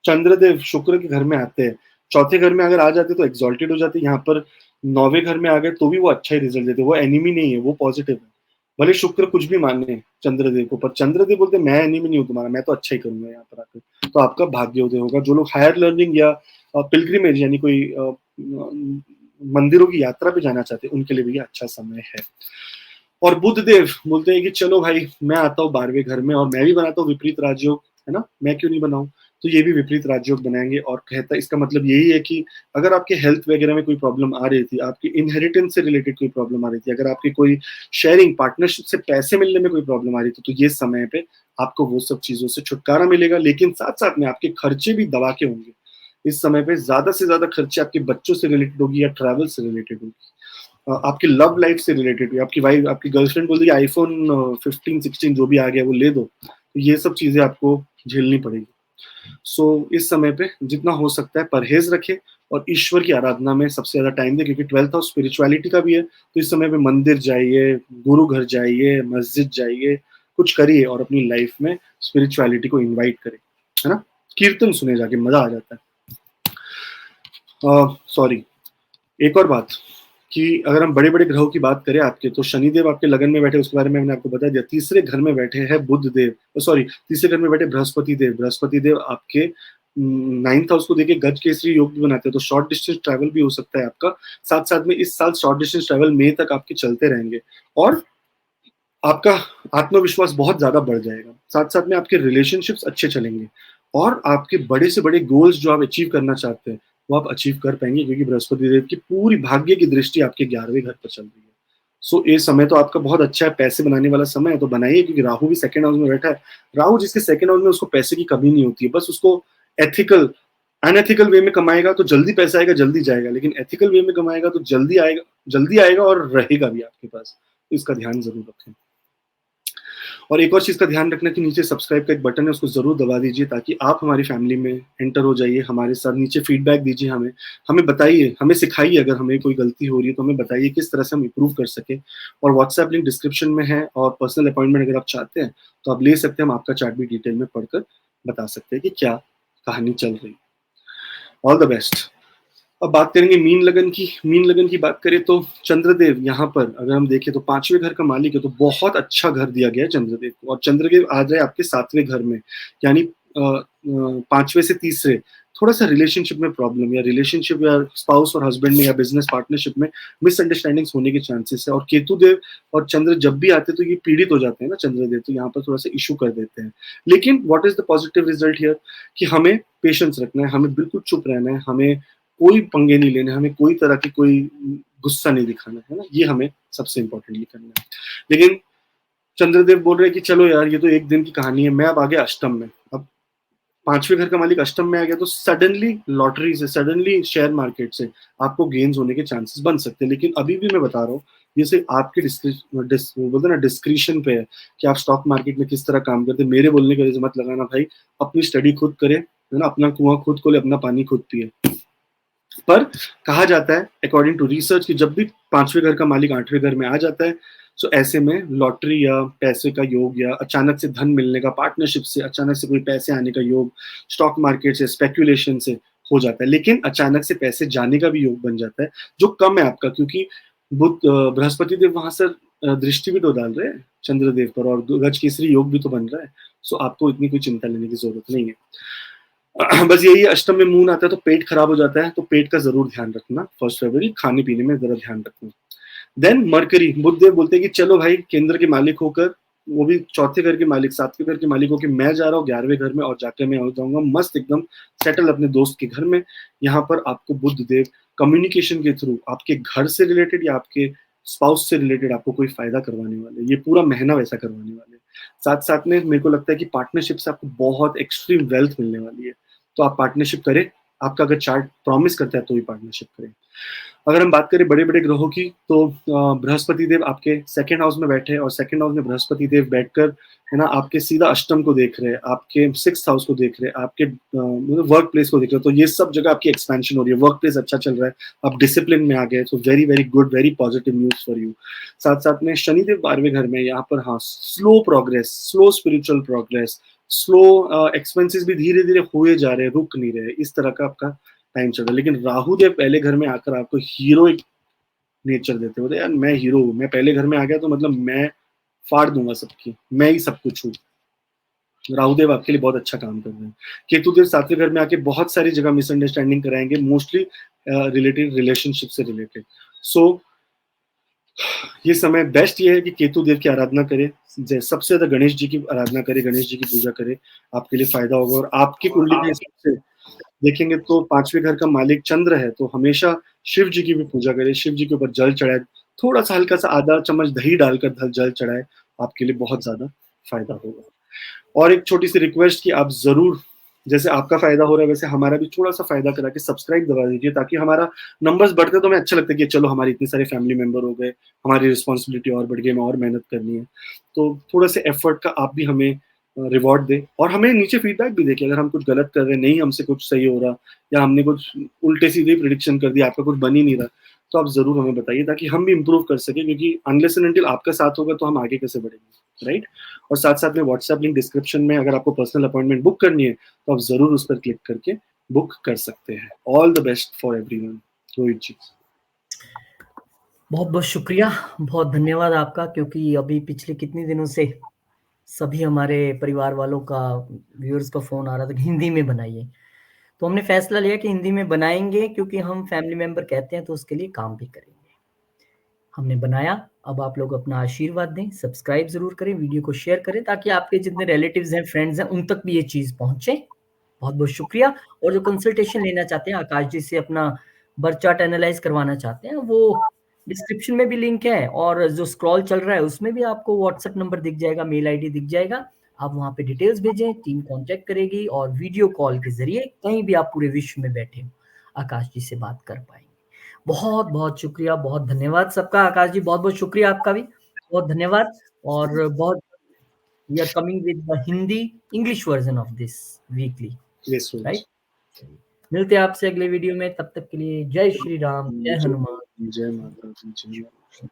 चंद्रदेव शुक्र के घर में आते हैं, चौथे घर में अगर आ जाते तो एक्सॉल्टेड हो जाते, यहाँ पर 9वें घर में आ गए तो भी वो अच्छा ही रिजल्ट देते, वो एनिमी नहीं है, वो पॉजिटिव है। भले शुक्र कुछ भी माने चंद्रदेव को, पर चंद्रदेव बोलते मैं एनिमी नहीं हूँ तुम्हारा, मैं तो अच्छा ही करूंगा यहाँ पर आकर, तो आपका भाग्योदय होगा। जो लोग हायर लर्निंग या पिलग्रिमेज यानी कोई मंदिरों की यात्रा पे जाना चाहते हैं, उनके लिए भी ये अच्छा समय है। और बुध देव बोलते हैं कि चलो भाई, मैं आता हूँ 12वें घर में और मैं भी बनाता हूँ विपरीत राजयोग, है ना, मैं क्यों नहीं बनाऊं। तो ये भी विपरीत राजयोग बनाएंगे और कहता, इसका मतलब यही है कि अगर आपके हेल्थ वगैरह में कोई प्रॉब्लम आ रही थी, आपकी इनहेरिटेंस से रिलेटेड कोई प्रॉब्लम आ रही थी, अगर आपकी कोई शेयरिंग पार्टनरशिप से पैसे मिलने में कोई प्रॉब्लम आ रही थी, तो ये समय पे आपको वो सब चीजों से छुटकारा मिलेगा। लेकिन साथ साथ में आपके खर्चे भी दबा के होंगे। इस समय पे ज्यादा से ज्यादा खर्चे आपके बच्चों से रिलेटेड होगी या ट्रैवल से रिलेटेड होगी, आपकी लव लाइफ से रिलेटेड हुई, आपकी वाइफ, आपकी गर्लफ्रेंड बोल दी आईफोन 15 16 जो भी आ गया वो ले दो, तो ये सब चीजें आपको झेलनी पड़ेगी। सो इस समय पे जितना हो सकता है परहेज रखे और ईश्वर की आराधना में सबसे ज्यादा टाइम दे, क्योंकि 12th हाउस स्पिरिचुअलिटी का भी है। तो इस समय पे मंदिर जाइए, गुरु घर जाइए, मस्जिद जाइए, कुछ करिए और अपनी लाइफ में स्पिरिचुअलिटी को इन्वाइट करें, है ना। कीर्तन सुने जाके, मजा आ जाता है। सॉरी, एक और बात कि अगर हम बड़े बड़े ग्रहों की बात करें आपके, तो शनिदेव आपके लगन में बैठे, उसके बारे में मैंने आपको बता दिया। तीसरे घर में बैठे हैं बुध देव, सॉरी, तीसरे घर में बैठे बृहस्पति देव। बृहस्पति देव आपके 9th हाउस को देखिए गज केसरी योग भी बनाते हैं, तो शॉर्ट डिस्टेंस ट्रैवल भी हो सकता है आपका। साथ साथ में इस साल शॉर्ट डिस्टेंस ट्रैवल मई तक आपके चलते रहेंगे और आपका आत्मविश्वास बहुत ज्यादा बढ़ जाएगा। साथ साथ में आपके रिलेशनशिप्स अच्छे चलेंगे और आपके बड़े से बड़े गोल्स जो आप अचीव करना चाहते हैं वो आप अचीव कर पाएंगे, क्योंकि बृहस्पति देव की पूरी भाग्य की दृष्टि आपके 11वें घर पर चल रही है। सो ये समय तो आपका बहुत अच्छा है, पैसे बनाने वाला समय है, तो बनाइए, क्योंकि राहु भी सेकंड हाउस में बैठा है। राहु जिसके सेकंड हाउस में, उसको पैसे की कमी नहीं होती है, बस उसको एथिकल, अनएथिकल वे में कमाएगा तो जल्दी पैसा आएगा, जल्दी जाएगा, लेकिन एथिकल वे में कमाएगा तो जल्दी आएगा और रहेगा भी आपके पास। इसका ध्यान जरूर रखें। और एक और चीज का ध्यान रखना कि नीचे सब्सक्राइब का एक बटन है, उसको जरूर दबा दीजिए ताकि आप हमारी फैमिली में एंटर हो जाइए हमारे साथ। नीचे फीडबैक दीजिए, हमें हमें बताइए, हमें सिखाइए, अगर हमें कोई गलती हो रही है तो हमें बताइए किस तरह से हम इंप्रूव कर सके। और व्हाट्सएप लिंक डिस्क्रिप्शन में है, और पर्सनल अपॉइंटमेंट अगर आप चाहते हैं तो आप ले सकते हैं, हम आपका चार्ट भी डिटेल में पढ़कर बता सकते हैं कि क्या कहानी चल रही है। All the best. अब बात करेंगे मीन लगन की। मीन लगन की बात करें तो चंद्रदेव यहाँ पर अगर हम देखें तो 5वें घर का मालिक है, तो बहुत अच्छा घर दिया गया है चंद्रदेव को। और चंद्रदेव आ जाए आपके 7वें घर में, यानी 5वें से तीसरे, थोड़ा सा रिलेशनशिप में प्रॉब्लम या रिलेशनशिप या स्पाउस और हस्बैंड में या बिजनेस पार्टनरशिप में मिसअंडरस्टैंडिंग्स होने के चांसेस है। और केतु देव और चंद्र जब भी आते तो ये पीड़ित हो जाते हैं ना चंद्रदेव, तो यहाँ पर थोड़ा सा इशू कर देते हैं। लेकिन what is the positive result here, कि हमें पेशेंस रखना है, हमें बिल्कुल चुप रहना है, हमें कोई पंगे नहीं लेने, हमें कोई तरह की कोई गुस्सा नहीं दिखाना है ना, ये हमें सबसे इंपॉर्टेंटली करना है। लेकिन चंद्रदेव बोल रहे हैं कि चलो यार, ये तो एक दिन की कहानी है, मैं अब आ गया अष्टम में। अब 5वें घर का मालिक अष्टम में आ गया तो सडनली लॉटरी से, सडनली शेयर मार्केट से आपको गेन्स होने के चांसेस बन सकते हैं। लेकिन अभी भी मैं बता रहा हूँ, ये सिर्फ आपके बोलते ना डिस्क्रिशन पे है कि आप स्टॉक मार्केट में किस तरह काम करते हैं। मेरे बोलने का मत लगाना भाई, अपनी स्टडी खुद करे, है ना, अपना कुआं खुद खोले, अपना पानी खुद पिए। पर कहा जाता है अकॉर्डिंग टू रिसर्च कि जब भी 5वें घर का मालिक 8वें घर में आ जाता है, तो ऐसे में लॉटरी या पैसे का योग या अचानक से धन मिलने का, पार्टनरशिप से अचानक से कोई पैसे आने का योग, स्टॉक मार्केट से, स्पेक्यूलेशन से हो जाता है। लेकिन अचानक से पैसे जाने का भी योग बन जाता है, जो कम है आपका, क्योंकि बुध बृहस्पति देव वहां से दृष्टि भी तो डाल रहे हैं चंद्रदेव पर, और गज केसरी योग भी तो बन रहा है। सो आपको इतनी कोई चिंता लेने की जरूरत नहीं है। बस यही अष्टम में मून आता है तो पेट खराब हो जाता है, तो पेट का जरूर ध्यान रखना 1 फरवरी, खाने पीने में जरा ध्यान रखना। देन मरकरी, बुधदेव बोलते हैं कि चलो भाई, केंद्र के मालिक होकर, वो भी चौथे घर के मालिक, 7वें घर के मालिक होकर मैं जा रहा हूँ 11वें घर में, और जाकर मैं हो जाऊंगा मस्त एकदम सेटल अपने दोस्त के घर में। यहाँ पर आपको बुध देव कम्युनिकेशन के थ्रू आपके घर से रिलेटेड या आपके स्पाउस से रिलेटेड आपको कोई फायदा करवाने वाले, ये पूरा महीना वैसा करवाने वाले। साथ साथ में मेरे को लगता है कि पार्टनरशिप से आपको बहुत एक्सट्रीम वेल्थ मिलने वाली है, तो आप पार्टनरशिप करें। आपका अगर चार्ट प्रॉमिस करता है तो ही पार्टनरशिप करें। अगर हम बात करें बड़े बड़े ग्रहों की, तो बृहस्पति देव आपके सेकंड हाउस में बैठे, और सेकंड हाउस में बृहस्पति देव बैठकर है ना, आपके सीधा अष्टम को देख रहे हैं, आपके 6th हाउस को देख रहे हैं, आपके वर्क प्लेस को देख रहे हैं, तो ये सब जगह आपकी एक्सपेंशन हो रही है, वर्क प्लेस अच्छा चल रहा है, आप डिसिप्लिन में आ गए, तो very very good, very positive news for you. साथ साथ में शनिदेव 12वें घर में, यहाँ पर हाँ slow progress, slow spiritual progress, slow expenses भी धीरे धीरे हुए जा रहे हैं, रुक नहीं रहे, इस तरह का आपका टाइम चल रहा है। लेकिन राहु देव पहले घर में आकर आपको हीरोइक नेचर देते होते, यार मैं हीरो हूँ, मैं पहले घर में आ गया तो मतलब मैं फाड़ दूंगा सबकी, मैं ही सब कुछ हूँ। राहुदेव आपके लिए बहुत अच्छा काम कर रहे हैं। केतुदेव 7वें घर में आके बहुत सारी जगह मिसअंडरस्टैंडिंग कराएंगे, मोस्टली रिलेटेड रिलेशनशिप से रिलेटेड। सो ये समय बेस्ट ये है कि केतुदेव की आराधना करें, सबसे ज्यादा गणेश जी की आराधना करें, गणेश जी की पूजा करें, आपके लिए फायदा होगा। और आपकी कुंडली के हिसाब से देखेंगे तो 5वें घर का मालिक चंद्र है, तो हमेशा शिव जी की भी पूजा करें, शिव जी के ऊपर जल चढ़ाए, थोड़ा सा हल्का सा आधा चम्मच दही डालकर जल चढ़ाए, आपके लिए बहुत ज्यादा फायदा होगा। और एक छोटी सी रिक्वेस्ट कि आप जरूर, जैसे आपका फायदा हो रहा है वैसे हमारा भी थोड़ा सा फायदा करा के सब्सक्राइब दबा दीजिए, ताकि हमारा नंबर्स बढ़ते तो हमें अच्छा लगता है कि चलो हमारे इतने सारे फैमिली मेंबर हो गए, हमारी रिस्पॉन्सिबिलिटी और बढ़ गई, हमें और मेहनत करनी है। तो थोड़ा सा एफर्ट का आप भी हमें रिवॉर्ड दे, और हमें नीचे फीडबैक भी दे कि अगर हम कुछ गलत कर रहे हैं, नहीं हमसे कुछ सही हो रहा, या हमने कुछ उल्टे सीधे प्रिडिक्शन कर दिया, आपका कुछ बन ही नहीं रहा, तो आप जरूर हमें बताइए, ताकि हम भी इम्प्रूव कर सके, क्योंकि अनलेस एंड अनटिल आपका साथ होगा तो हम आगे कैसे बढ़ेंगे, राइट। और साथ साथ में व्हाट्सएप लिंक डिस्क्रिप्शन में, अगर आपको पर्सनल अपॉइंटमेंट बुक करनी है तो आप जरूर उस पर क्लिक करके बुक कर सकते हैं। All the best for everyone. Rohit ji, बहुत बहुत शुक्रिया, बहुत धन्यवाद आपका, क्योंकि अभी पिछले कितने दिनों से सभी हमारे परिवार वालों का, व्यूअर्स का फोन आ रहा था कि हिंदी में बनाइए, तो हमने फैसला लिया कि हिंदी में बनाएंगे, क्योंकि हम फैमिली मेंबर कहते हैं तो उसके लिए काम भी करेंगे। हमने बनाया। अब आप लोग अपना आशीर्वाद दें, सब्सक्राइब जरूर करें, वीडियो को शेयर करें, ताकि आपके जितने रिलेटिव्स हैं, फ्रेंड्स हैं, उन तक भी ये चीज पहुंचे। बहुत बहुत शुक्रिया। और जो कंसल्टेशन लेना चाहते हैं, आकाश जी से अपना बर्थ चार्ट एनालाइज करवाना चाहते हैं, वो डिस्क्रिप्शन में भी लिंक है, और जो स्क्रॉल चल रहा है उसमें भी आपको व्हाट्सएप नंबर दिख जाएगा, मेल आईडी दिख जाएगा। आप वहां पे डिटेल्स भेजें, टीम कांटेक्ट करेगी, और वीडियो कॉल के जरिए कहीं भी आप पूरे विश्व में बैठे हो, आकाश जी से बात कर पाएंगे। बहुत बहुत शुक्रिया, बहुत धन्यवाद सबका। आकाश जी बहुत बहुत शुक्रिया आपका भी, बहुत धन्यवाद। और बहुत, we are coming with the Hindi English version of this weekly, yes Rohit right. मिलते हैं आपसे अगले वीडियो में, तब तक के लिए जय श्री राम, जी, जय हनुमान। जय माता दी, जय